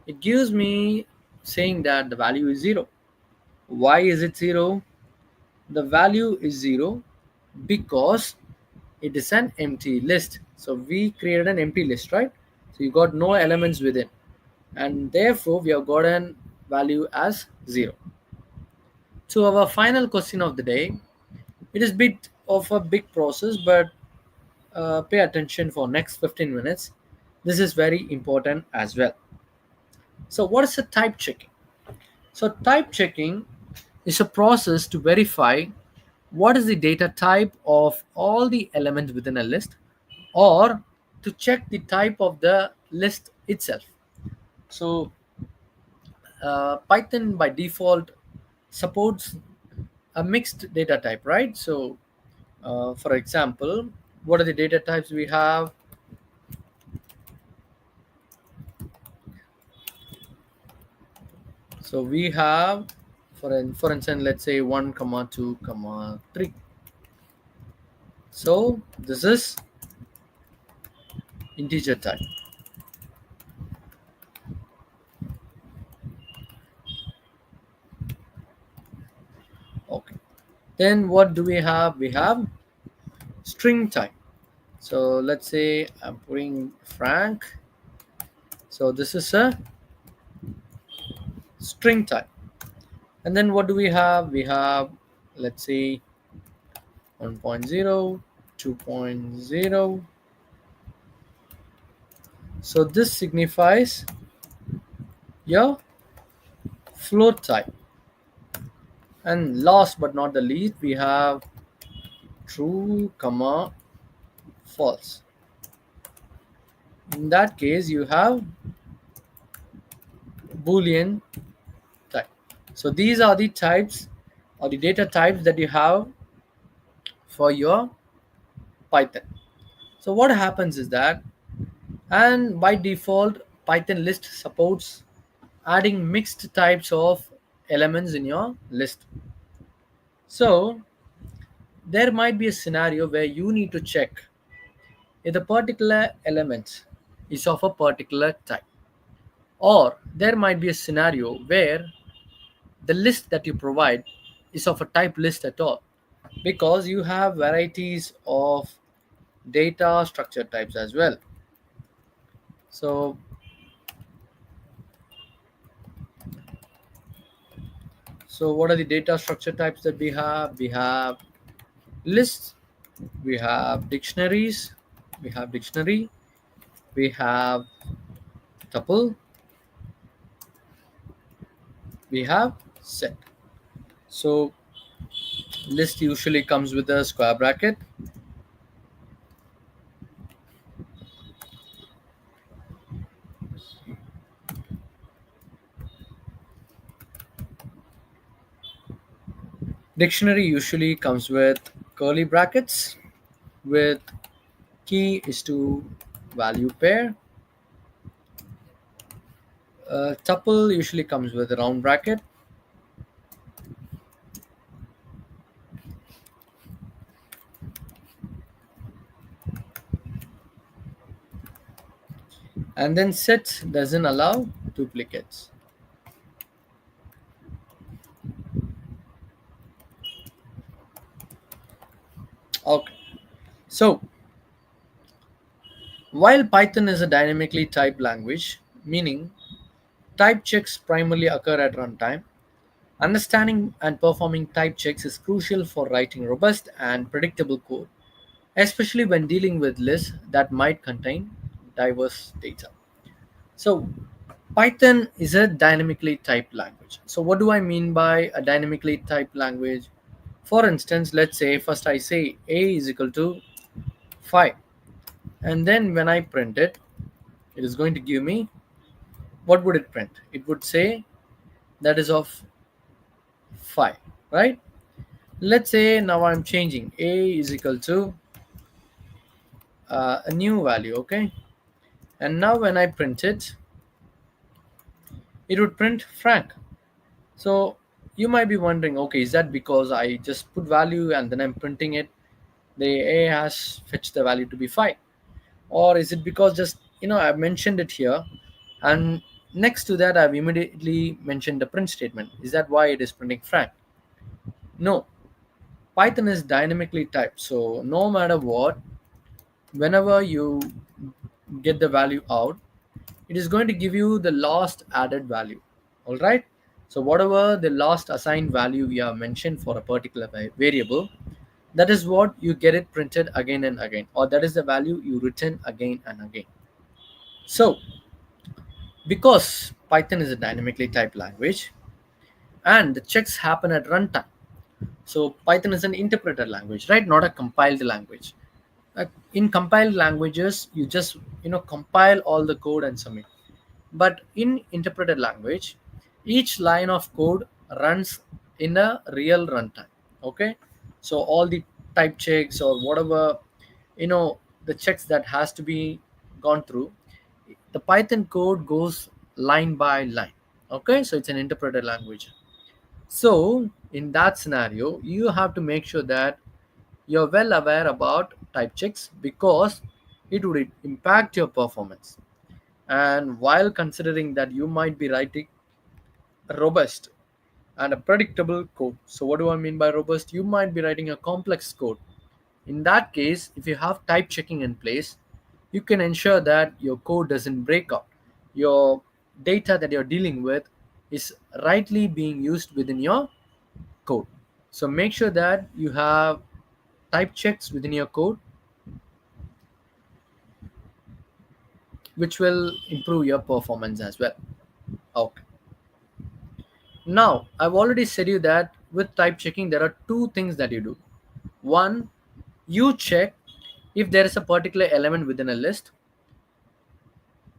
Speaker 1: it gives me saying that the value is 0. Why is it 0? The value is 0 because it is an empty list. So we created an empty list, right? So you got no elements within, and therefore we have got an value as 0. So our final question of the day, it is bit of a big process, but pay attention for next 15 minutes. This is very important as well. So what is a type checking? So type checking is a process to verify what is the data type of all the elements within a list, or to check the type of the list itself. So Python by default supports a mixed data type, right? So for example, what are the data types we have? So we have, for instance, let's say 1 comma 2 comma 3. So this is integer type. Okay. Then what do we have? We have string type. So let's say I'm putting Frank. So this is a string type. And then what do we have? We have, let's say, 1.0, 2.0. So this signifies your float type. And last but not the least, we have true comma false. In that case, you have Boolean type. So these are the types or the data types that you have for your Python. So what happens is that And by default, Python list supports adding mixed types of elements in your list. So there might be a scenario where you need to check if the particular element is of a particular type. Or there might be a scenario where the list that you provide is of a type list at all, because you have varieties of data structure types as well. So so what are the data structure types that we have? We have lists, we have dictionaries, we have dictionary, we have tuple, we have set. So list usually comes with a square bracket. Dictionary usually comes with curly brackets with key is to value pair. Tuple usually comes with a round bracket. And then set doesn't allow duplicates. Okay. So while Python is a dynamically typed language, meaning type checks primarily occur at runtime, understanding and performing type checks is crucial for writing robust and predictable code, especially when dealing with lists that might contain diverse data. So, Python is a dynamically typed language. So, what do I mean by a dynamically typed language? For instance, let's say first I say a is equal to 5, and then when I print it, it is going to give me, what would it print? It would say that is of 5, right? Let's say now I'm changing a is equal to a new value, okay? And now when I print it, it would print Frank. So you might be wondering, okay, is that because I just put value and then I'm printing it, the a has fetched the value to be 5? Or is it because just, I've mentioned it here, and next to that I've immediately mentioned the print statement? Is that why it is printing Frank? No. Python is dynamically typed, so no matter what, whenever you get the value out, it is going to give you the last added value. All right. So whatever the last assigned value we have mentioned for a particular variable, that is what you get it printed again and again, or that is the value you return again and again. So because Python is a dynamically typed language and the checks happen at runtime, so Python is an interpreted language, right? Not a compiled language. In compiled languages, you just compile all the code and submit. But in interpreted language, each line of code runs in a real runtime. Okay, so all the type checks or whatever, the checks that has to be gone through, the Python code goes line by line. Okay, so it's an interpreted language. So in that scenario, you have to make sure that you're well aware about type checks, because it would impact your performance. And while considering that you might be writing a robust and a predictable code. So what do I mean by robust? You might be writing a complex code. In that case, if you have type checking in place, you can ensure that your code doesn't break out. Your data that you're dealing with is rightly being used within your code. So make sure that you have type checks within your code, which will improve your performance as well. Okay. Now, I've already said you that with type checking, there are two things that you do. One, you check if there is a particular element within a list,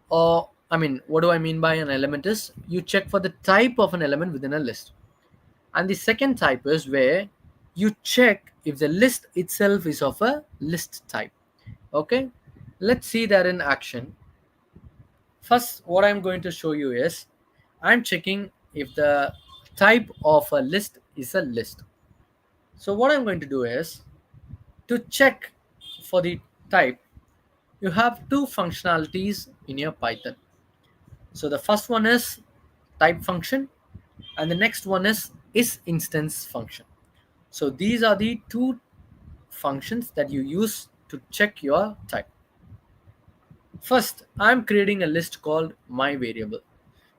Speaker 1: or I mean, what do I mean by an element is you check for the type of an element within a list. And the second type is where you check if the list itself is of a list type. Okay, let's see that in action. First, what I'm going to show you is I'm checking if the type of a list is a list. So what I'm going to do is to check for the type, you have two functionalities in your Python. So the first one is type function and the next one is instance function. So these are the two functions that you use to check your type. First, I'm creating a list called my variable.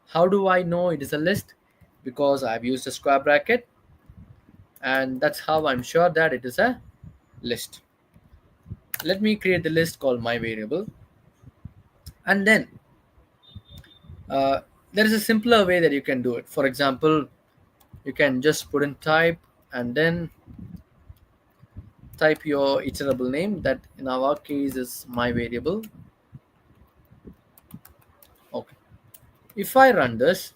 Speaker 1: How do I know it is a list? Because I've used a square bracket, and that's how I'm sure that it is a list. Let me create the list called my variable, and then there is a simpler way that you can do it. For example, you can just put in type and then type your iterable name, that in our case is my variable. Okay, if I run this,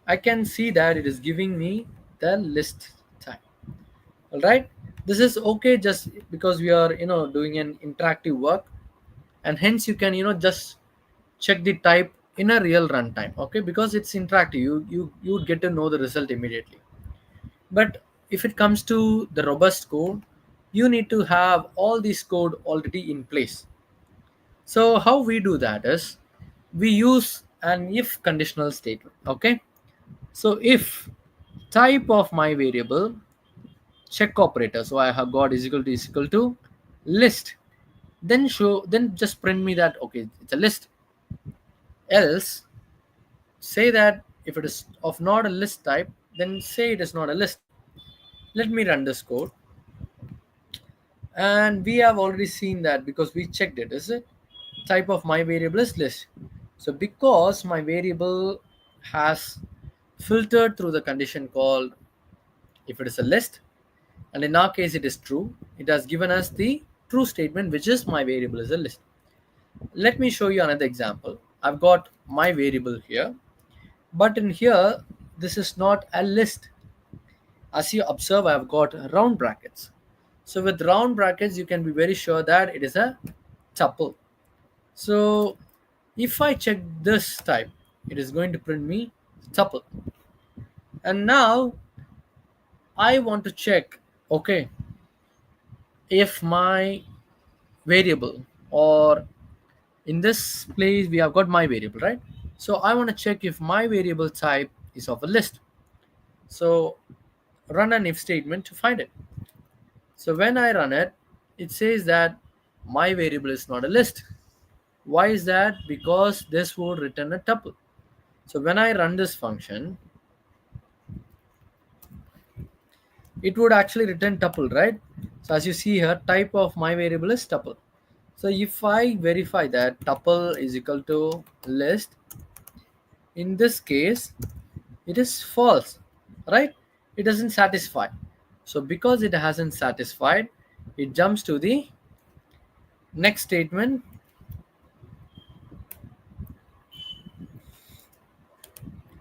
Speaker 1: I can see that it is giving me the list type. All right, this is okay just because we are doing an interactive work, and hence you can just check the type in a real runtime. Okay, because it's interactive, you would get to know the result immediately. But if it comes to the robust code, you need to have all this code already in place. So how we do that is we use an if conditional statement. Okay, so if type of my variable check operator, so I have got is equal to list, then just print me that okay, it's a list. Else say that if it is of not a list type, then say it is not a list. Let me run this code, and we have already seen that because we checked it. Is it type of my variable is list? So because my variable has filtered through the condition called if it is a list, and in our case it is true, it has given us the true statement, which is my variable is a list. Let me show you another example. I've got my variable here, but in here this is not a list. As you observe, I've got round brackets. So with round brackets, you can be very sure that it is a tuple. So if I check this type, it is going to print me tuple. And now I want to check, okay, if my variable, or in this place we have got my variable, right? So I want to check if my variable type is of a list. So run an if statement to find it. So when I run it, it says that my variable is not a list. Why is that? Because this would return a tuple. So when I run this function, it would actually return tuple, right? So as you see here, type of my variable is tuple. So if I verify that tuple is equal to list, in this case, it is false, right? It doesn't satisfy. So because it hasn't satisfied, it jumps to the next statement,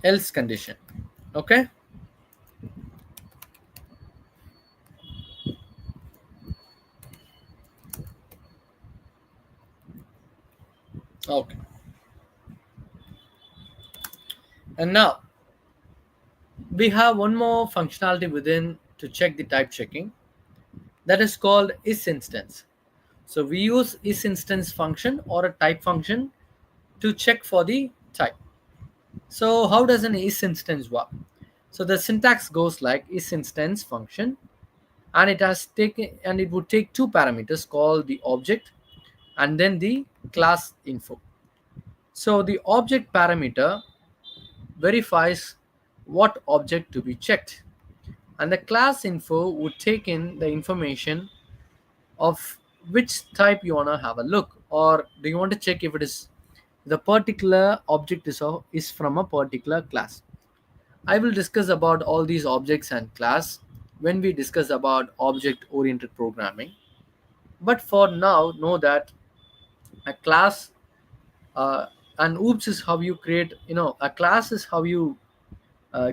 Speaker 1: else condition. Okay. Okay. And now we have one more functionality within to check the type checking, that is called isInstance. So we use isInstance function or a type function to check for the type. So how does an isInstance work? So the syntax goes like isInstance function, and it would take two parameters called the object and then the class info. So the object parameter verifies what object to be checked, and the class info would take in the information of which type you want to have a look, or do you want to check if it is the particular object is from a particular class. I will discuss about all these objects and class when we discuss about object oriented programming, but for now know that a class, uh, and oops is how you create, a class is how you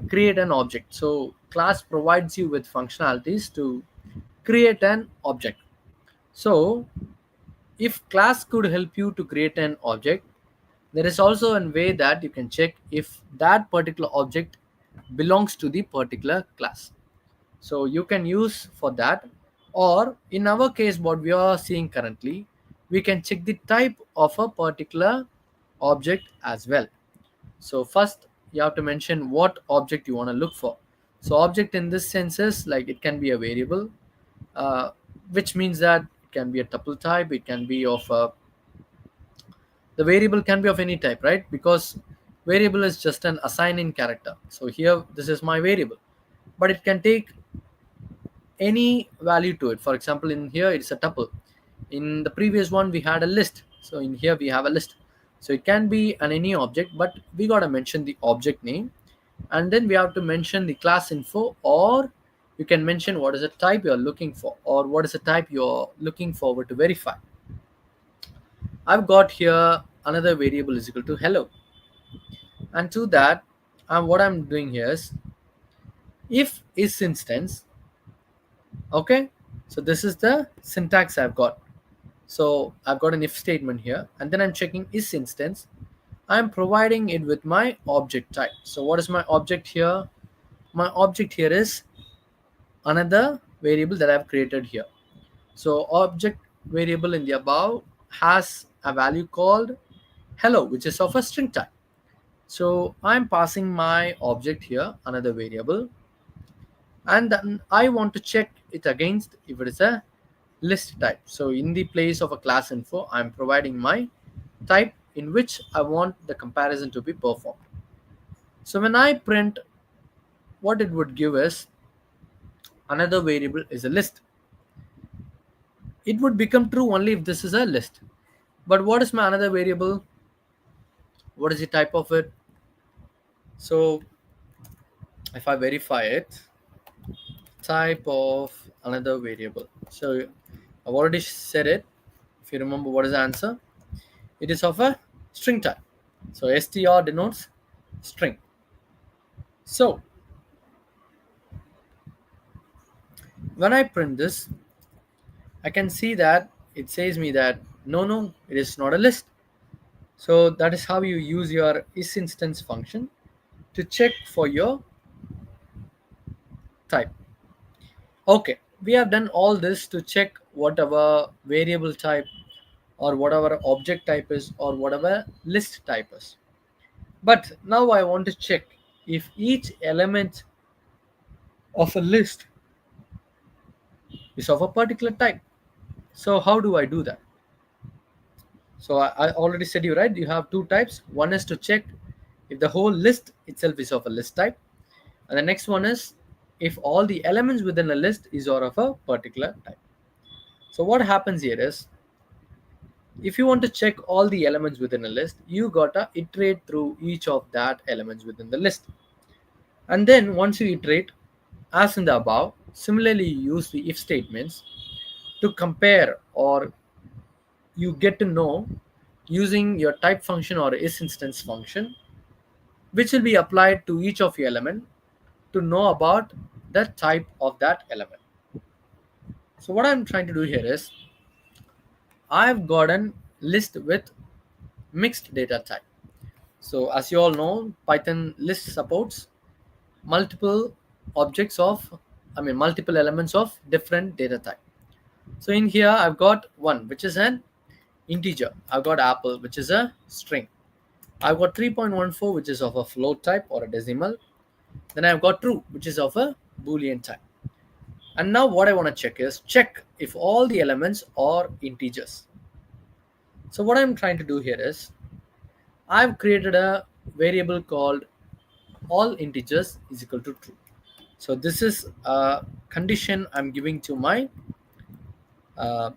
Speaker 1: create an object. So class provides you with functionalities to create an object. So if class could help you to create an object, There is also a way that you can check if that particular object belongs to the particular class. So you can use for that, or in our case what we are seeing currently, we can check the type of a particular object as well. So first you have to mention what object you want to look for. So object in this sense is like it can be a variable, uh, which means that it can be a tuple type, it can be of a, the variable can be of any type, right? Because variable is just an assigning character. So here this is my variable, but it can take any value to it. For example, in here it's a tuple. In the previous one we had a list, so in here we have a list. So it can be an any object, but we got to mention the object name, and then we have to mention the class info, or you can mention what is the type you're looking for, or what is the type you're looking forward to verify. I've got here another variable is equal to hello, and to that what I'm doing here is if is instance. Okay, so this is the syntax I've got. So I've got an if statement here, and then I'm checking is instance. I'm providing it with my object type. So what is my object here? My object here is another variable that I've created here. So object variable in the above has a value called hello, which is of a string type. So I'm passing my object here, another variable, and then I want to check it against if it is a list type. So in the place of a class info, I'm providing my type in which I want the comparison to be performed. So when I print, what it would give is another variable is a list. It would become true only if this is a list. But what is my another variable? What is the type of it? So if I verify it, type of another variable. So I've already said it. If you remember, what is the answer? It is of a string type. So str denotes string. So when I print this, I can see that it says me that no, it is not a list. So that is how you use your isInstance function to check for your type. Okay, we have done all this to check whatever variable type or whatever object type is or whatever list type is. But now I want to check if each element of a list is of a particular type. So how do I do that? So I already said you right. You have two types. One is to check if the whole list itself is of a list type, and the next one is if all the elements within a list is of a particular type. So what happens here is if you want to check all the elements within a list, you gotta iterate through each of that elements within the list, and then once you iterate, as in the above, similarly you use the if statements to compare, or you get to know using your type function or isInstance function, which will be applied to each of your element to know about the type of that element. So what I'm trying to do here is I've got a list with mixed data type. So as you all know, Python list supports multiple objects of, multiple elements of different data type. So in here I've got one which is an integer. I've got apple which is a string. I've got 3.14 which is of a float type or a decimal. Then I've got true which is of a boolean type. And now what I want to check is check if all the elements are integers. So what I'm trying to do here is I've created a variable called all integers is equal to true. So this is a condition I'm giving to my uh,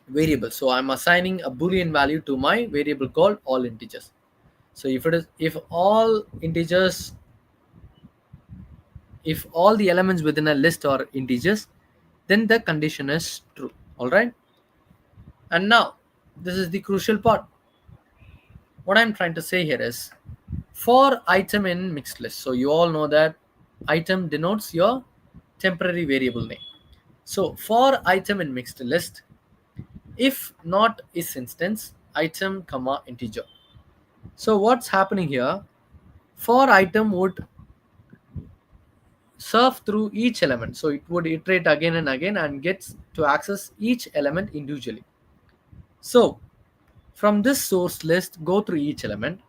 Speaker 1: variable. So I'm assigning a boolean value to my variable called all integers. So if all integers, if all the elements within a list are integers, then the condition is true. All right. And now this is the crucial part. What I'm trying to say here is for item in mixed list. So you all know that item denotes your temporary variable name. So for item in mixed list, if not is instance item comma integer. So what's happening here? For item would surf through each element. So it would iterate again and again and gets to access each element individually. So from this source list, go through each element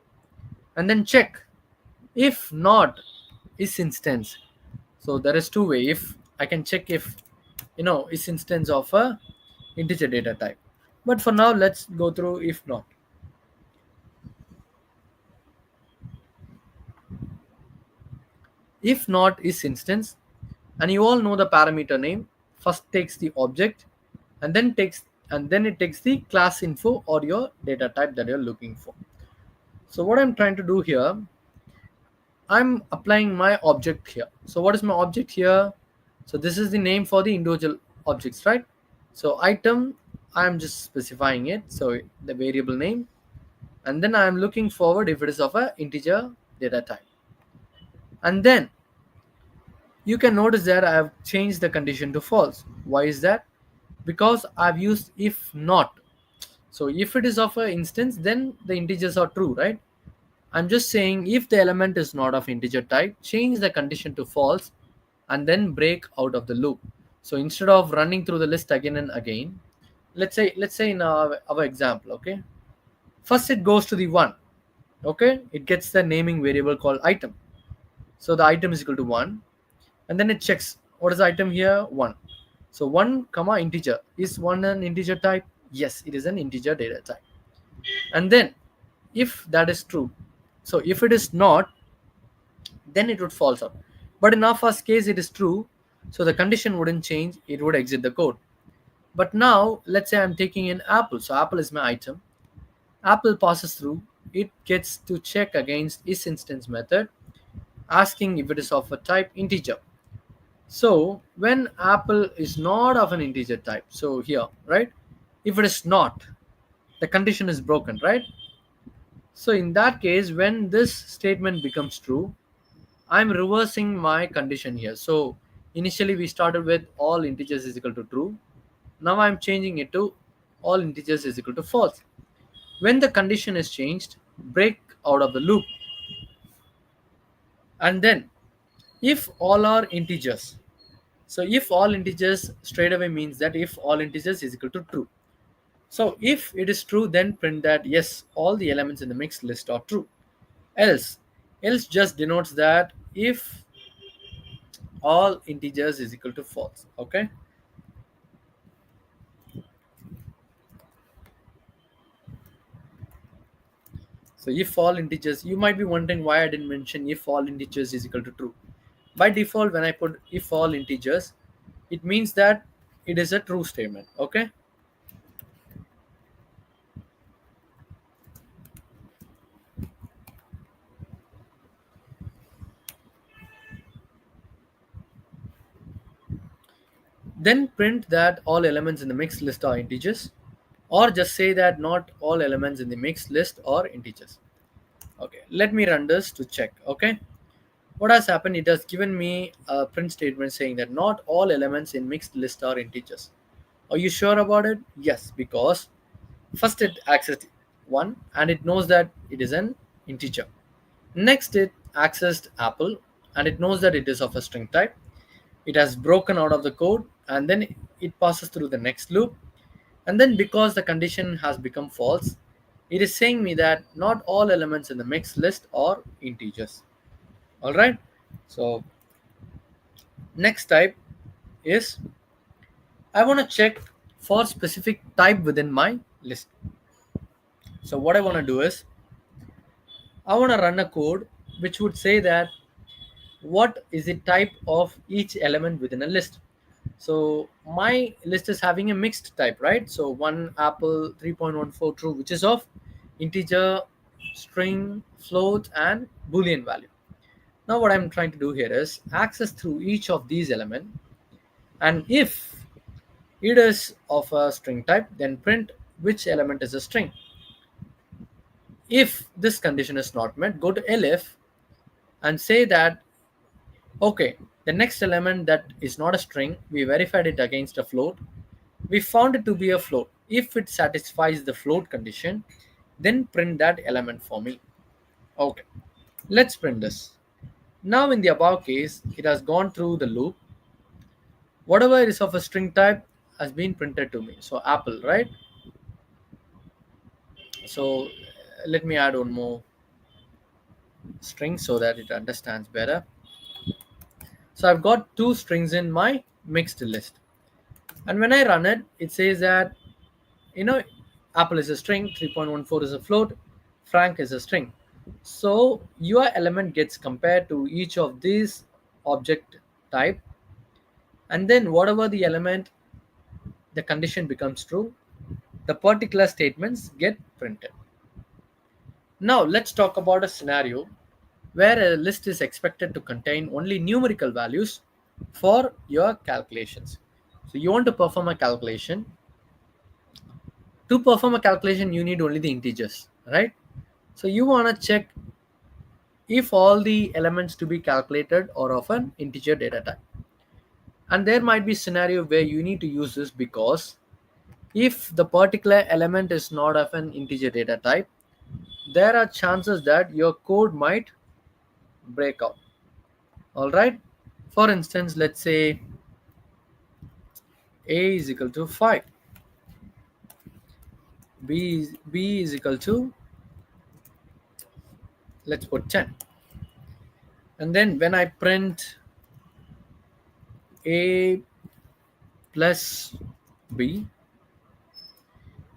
Speaker 1: and then check if not is instance. So there is two way. If I can check if is instance of a integer data type. But for now, let's go through if not. If not is instance, and you all know the parameter name, first takes the object and then it takes the class info or your data type that you're looking for. So what I'm trying to do here, I'm applying my object here. So what is my object here? So this is the name for the individual objects, right? So item, I'm just specifying it. So the variable name, and then I'm looking forward if it is of a integer data type. And then you can notice that I have changed the condition to false. Why is that? Because I've used if not. So if it is of an instance, then the integers are true, right? I'm just saying if the element is not of integer type, change the condition to false and then break out of the loop. So instead of running through the list again and again, let's say in our example, okay? First it goes to the one, okay? It gets the naming variable called item. So the item is equal to 1, and then it checks what is the item here, 1. So 1 comma integer, is 1 an integer type? Yes, it is an integer data type. And then if that is true, so if it is not, then it would false out. But in our first case it is true, so the condition wouldn't change, it would exit the code. But now let's say I'm taking an apple, so apple is my item. Apple passes through, it gets to check against is instance method, asking if it is of a type integer. So when apple is not of an integer type, so here, right, if it is not, the condition is broken, right? So in that case, when this statement becomes true, I'm reversing my condition here. So initially we started with all integers is equal to true. Now I'm changing it to all integers is equal to false. When the condition is changed, break out of the loop. And then if all are integers, so if all integers straight away means that if all integers is equal to true. So if it is true, then print that yes, all the elements in the mixed list are true. Else, else just denotes that if all integers is equal to false. Okay. So if all integers, you might be wondering why I didn't mention if all integers is equal to true. By default, when I put if all integers, it means that it is a true statement. Okay. Then print that all elements in the mixed list are integers, or just say that not all elements in the mixed list are integers. Okay, let me run this to check. Okay, what has happened? It has given me a print statement saying that not all elements in mixed list are integers. Are you sure about it? Yes, because first it accessed 1 and it knows that it is an integer. Next it accessed apple and it knows that it is of a string type. It has broken out of the code and then it passes through the next loop. And then because the condition has become false, it is saying me that not all elements in the mixed list are integers. All right. So next type is I want to check for specific type within my list. So what I want to do is I want to run a code which would say that what is the type of each element within a list. So my list is having a mixed type, right? So one apple 3.14 true, which is of integer, string, float, and boolean value. Now what I'm trying to do here is access through each of these elements, and if it is of a string type, then print which element is a string. If this condition is not met, go to elif and say that okay, the next element that is not a string, we verified it against a float. We found it to be a float. If it satisfies the float condition, then print that element for me. Okay, let's print this. Now in the above case, it has gone through the loop. Whatever is of a string type has been printed to me. So apple, right? So let me add one more string so that it understands better. So I've got two strings in my mixed list. And when I run it, it says that, you know, apple is a string, 3.14 is a float, frank is a string. So your element gets compared to each of these object type, and then whatever the element, the condition becomes true, the particular statements get printed. Now let's talk about a scenario where a list is expected to contain only numerical values for your calculations. So you want to perform a calculation. To perform a calculation, you need only the integers, right? So you want to check if all the elements to be calculated are of an integer data type. And there might be scenario where you need to use this because if the particular element is not of an integer data type, there are chances that your code might break out. All right. For instance, let's say a is equal to 5, b is equal to, let's put 10, and then when I print a plus b,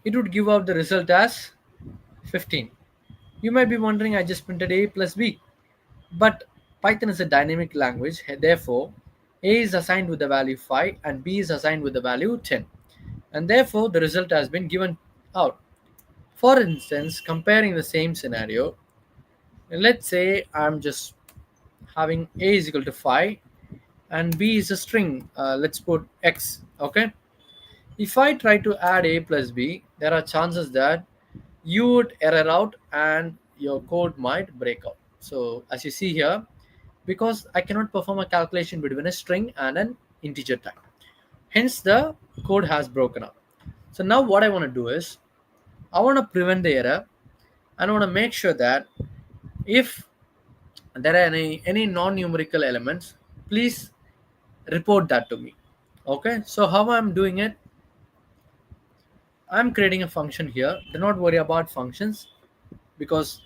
Speaker 1: it would give out the result as 15. You might be wondering, I just printed a plus b, but Python is a dynamic language, therefore a is assigned with the value 5 and b is assigned with the value 10, and therefore the result has been given out. For instance, comparing the same scenario, let's say I'm just having a is equal to 5 and b is a string, let's put x. Okay, if I try to add a plus b, there are chances that you would error out and your code might break out. So as you see here, because I cannot perform a calculation between a string and an integer type, hence the code has broken up. So now what I want to do is, I want to prevent the error and I want to make sure that if there are any non-numerical elements, please report that to me. Okay, so how I'm doing it, I'm creating a function here. Do not worry about functions because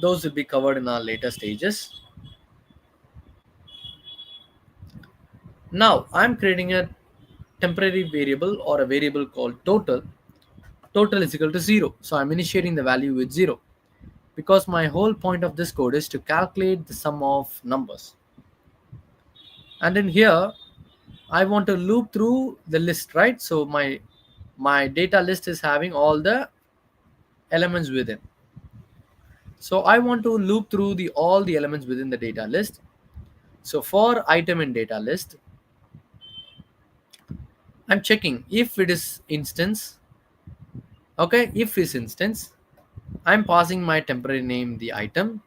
Speaker 1: those will be covered in our later stages. Now I'm creating a temporary variable or a variable called total. Total is equal to 0, so I'm initiating the value with 0 because my whole point of this code is to calculate the sum of numbers. And in here I want to loop through the list, right? So my data list is having all the elements within. So I want to loop through the all the elements within the data list. So for item in data list, I'm checking if it is instance. Okay, if is instance, I'm passing my temporary name the item,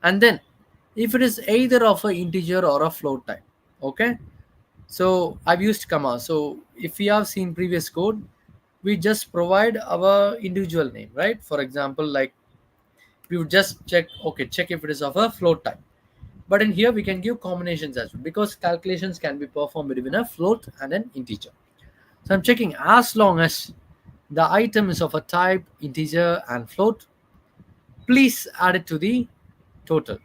Speaker 1: and then if it is either of a integer or a float type. Okay, so I've used comma. So if we have seen previous code, we just provide our individual name, right? For example, like we would just check, okay, check if it is of a float type. But in here we can give combinations as well because calculations can be performed between a float and an integer. So I'm checking as long as the item is of a type integer and float, please add it to the total.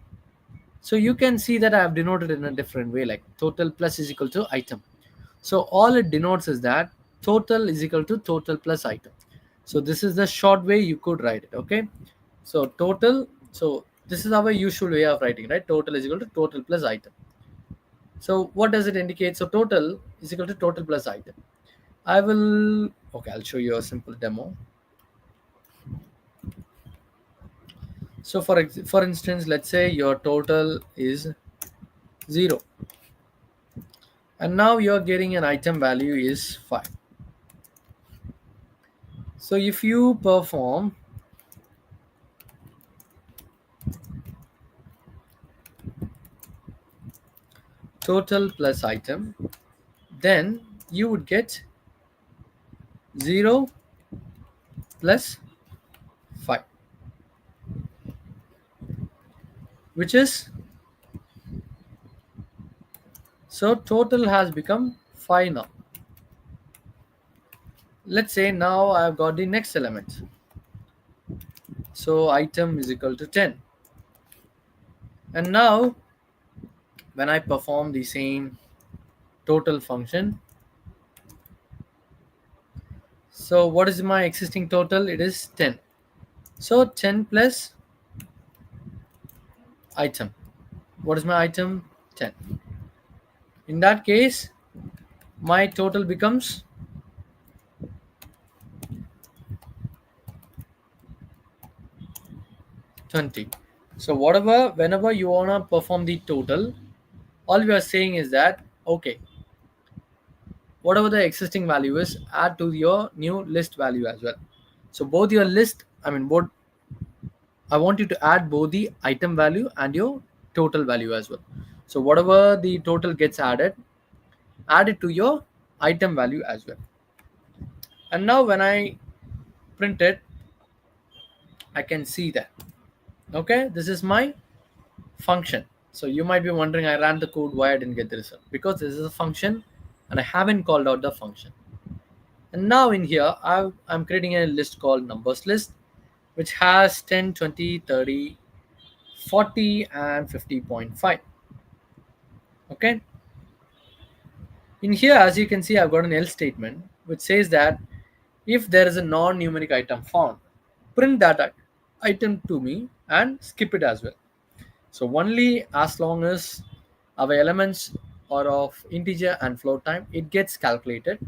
Speaker 1: So you can see that I have denoted in a different way, like total plus is equal to item. So all it denotes is that total is equal to total plus item. So this is the short way you could write it. Okay, so total, so this is our usual way of writing, right? Total is equal to total plus item. So what does it indicate? So total is equal to total plus item. I will, okay, I'll show you a simple demo. So for instance, let's say your total is 0 and now you're getting an item value is 5. So if you perform total plus item, then you would get 0 plus 5. which is, so total has become 5 now. Let's say now I've got the next element. So item is equal to 10. And now when I perform the same total function, so what is my existing total? It is 10. So 10 plus item. What is my item? 10. In that case, my total becomes 20. So whatever, whenever you wanna perform the total, all we are saying is that, okay, whatever the existing value is, add to your new list value as well. So both your list, I mean both, I want you to add both the item value and your total value as well. So whatever the total gets added, add it to your item value as well. And now when I print it, I can see that, okay, this is my function. So you might be wondering, I ran the code, why I didn't get the result? Because this is a function and I haven't called out the function. And now in here, I'm creating a list called numbers list, which has 10, 20, 30, 40, and 50.5. Okay. In here, as you can see, I've got an else statement, which says that if there is a non-numeric item found, print that item to me and skip it as well. So only as long as our elements are of integer and float time, it gets calculated.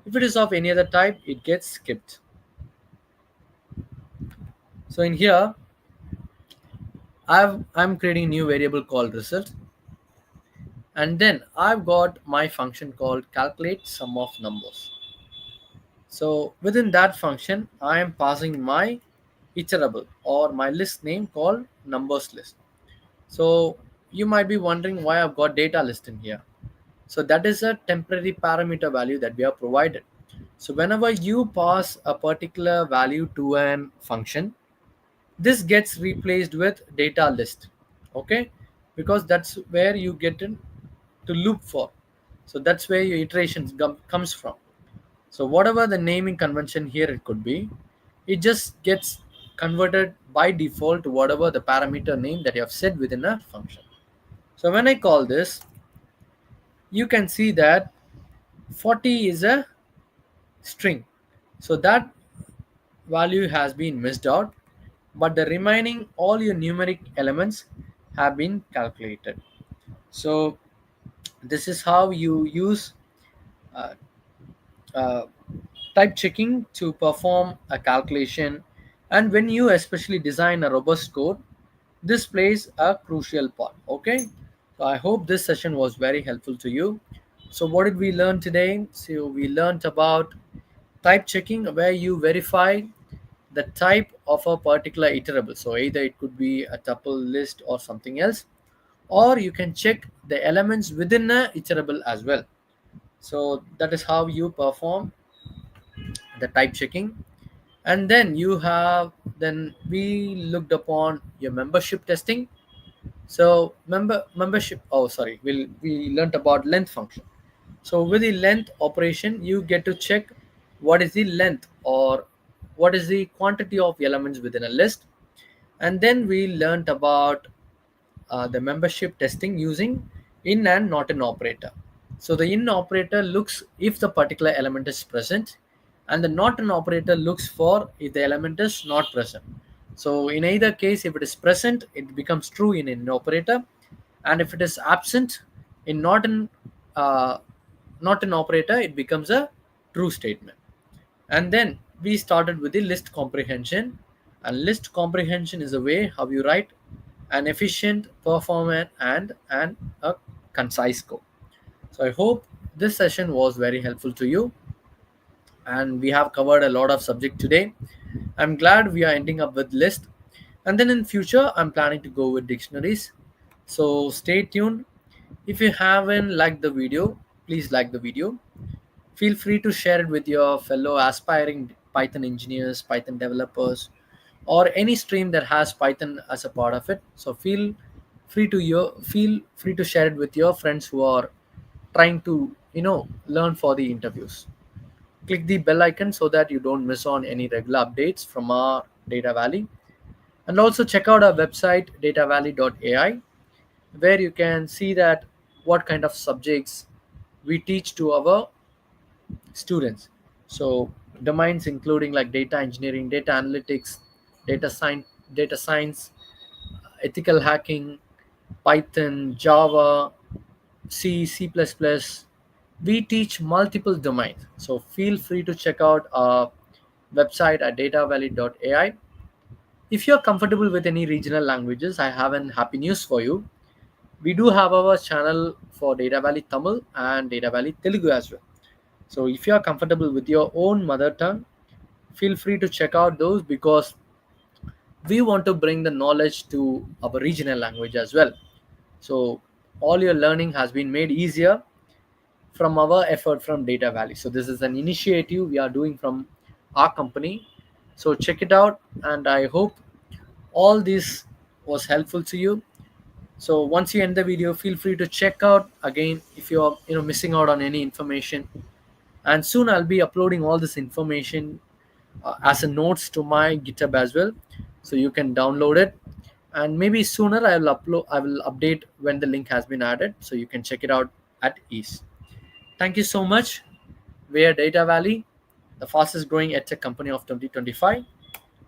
Speaker 1: If it is of any other type, it gets skipped. So in here, I'm creating a new variable called result, and then I've got my function called calculate sum of numbers. So within that function, I am passing my iterable or my list name called numbers list. So you might be wondering why I've got data list in here. So that is a temporary parameter value that we have provided. So whenever you pass a particular value to an function, this gets replaced with data list. Okay, because that's where you get in to loop for. So that's where your iterations comes from. So whatever the naming convention here it could be, it just gets converted by default to whatever the parameter name that you have set within a function. So when I call this, you can see that 40 is a string. So that value has been missed out, but the remaining all your numeric elements have been calculated. So this is how you use uh, uh, type checking to perform a calculation, and when you especially design a robust code, this plays a crucial part. Okay, so I hope this session was very helpful to you. So what did we learn today? So we learned about type checking, where you verify the type of a particular iterable. So either it could be a tuple, list, or something else, or you can check the elements within a iterable as well. So that is how you perform the type checking. And then you have, then we looked upon your membership testing. So membership, oh sorry, we learned about length function. So with the length operation, you get to check what is the length or what is the quantity of elements within a list. And then we learned about the membership testing using in and not in operator. So the in operator looks if the particular element is present, and the not in operator looks for if the element is not present. So in either case, if it is present, it becomes true in in operator, and if it is absent in uh, not in operator, it becomes a true statement. And then we started with the list comprehension, and list comprehension is a way how you write an efficient, performant, and a concise code. So I hope this session was very helpful to you, and we have covered a lot of subject today. I'm glad we are ending up with list, and then in future I'm planning to go with dictionaries. So stay tuned. If you haven't liked the video, please like the video. Feel free to share it with your fellow aspiring Python engineers, Python developers, or any stream that has Python as a part of it. So feel feel free to share it with your friends who are trying to learn for the interviews. Click the bell icon so that you don't miss on any regular updates from our Data Valley. And also check out our website datavalley.ai, where you can see that what kind of subjects we teach to our students. So domains including like data engineering, data analytics, data science, ethical hacking, Python, Java, C, C++. We teach multiple domains. So feel free to check out our website at datavalley.ai. If you're comfortable with any regional languages, I have an happy news for you. We do have our channel for Data Valley Tamil and Data Valley Telugu as well. So if you are comfortable with your own mother tongue, feel free to check out those, because we want to bring the knowledge to our regional language as well. So all your learning has been made easier from our effort from Data Valley. So this is an initiative we are doing from our company. So check it out, and I hope all this was helpful to you. So once you end the video, feel free to check out again if you're missing out on any information. And soon I'll be uploading all this information as a notes to my GitHub as well, so you can download it. And maybe sooner I will update when the link has been added, so you can check it out at ease. Thank you so much. We are Data Valley, the fastest growing edtech company of 2025,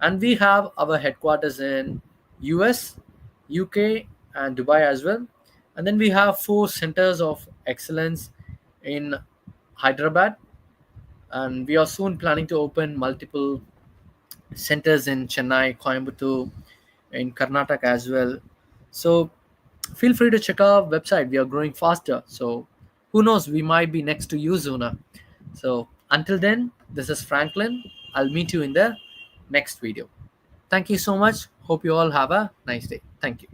Speaker 1: and we have our headquarters in US, UK, and Dubai as well. And then we have 4 centers of excellence in Hyderabad, and we are soon planning to open multiple centers in Chennai, Coimbatore, in Karnataka as well. So feel free to check our website. We are growing faster. So who knows, we might be next to you, Zuna. So until then, this is Franklin. I'll meet you in the next video. Thank you so much. Hope you all have a nice day. Thank you.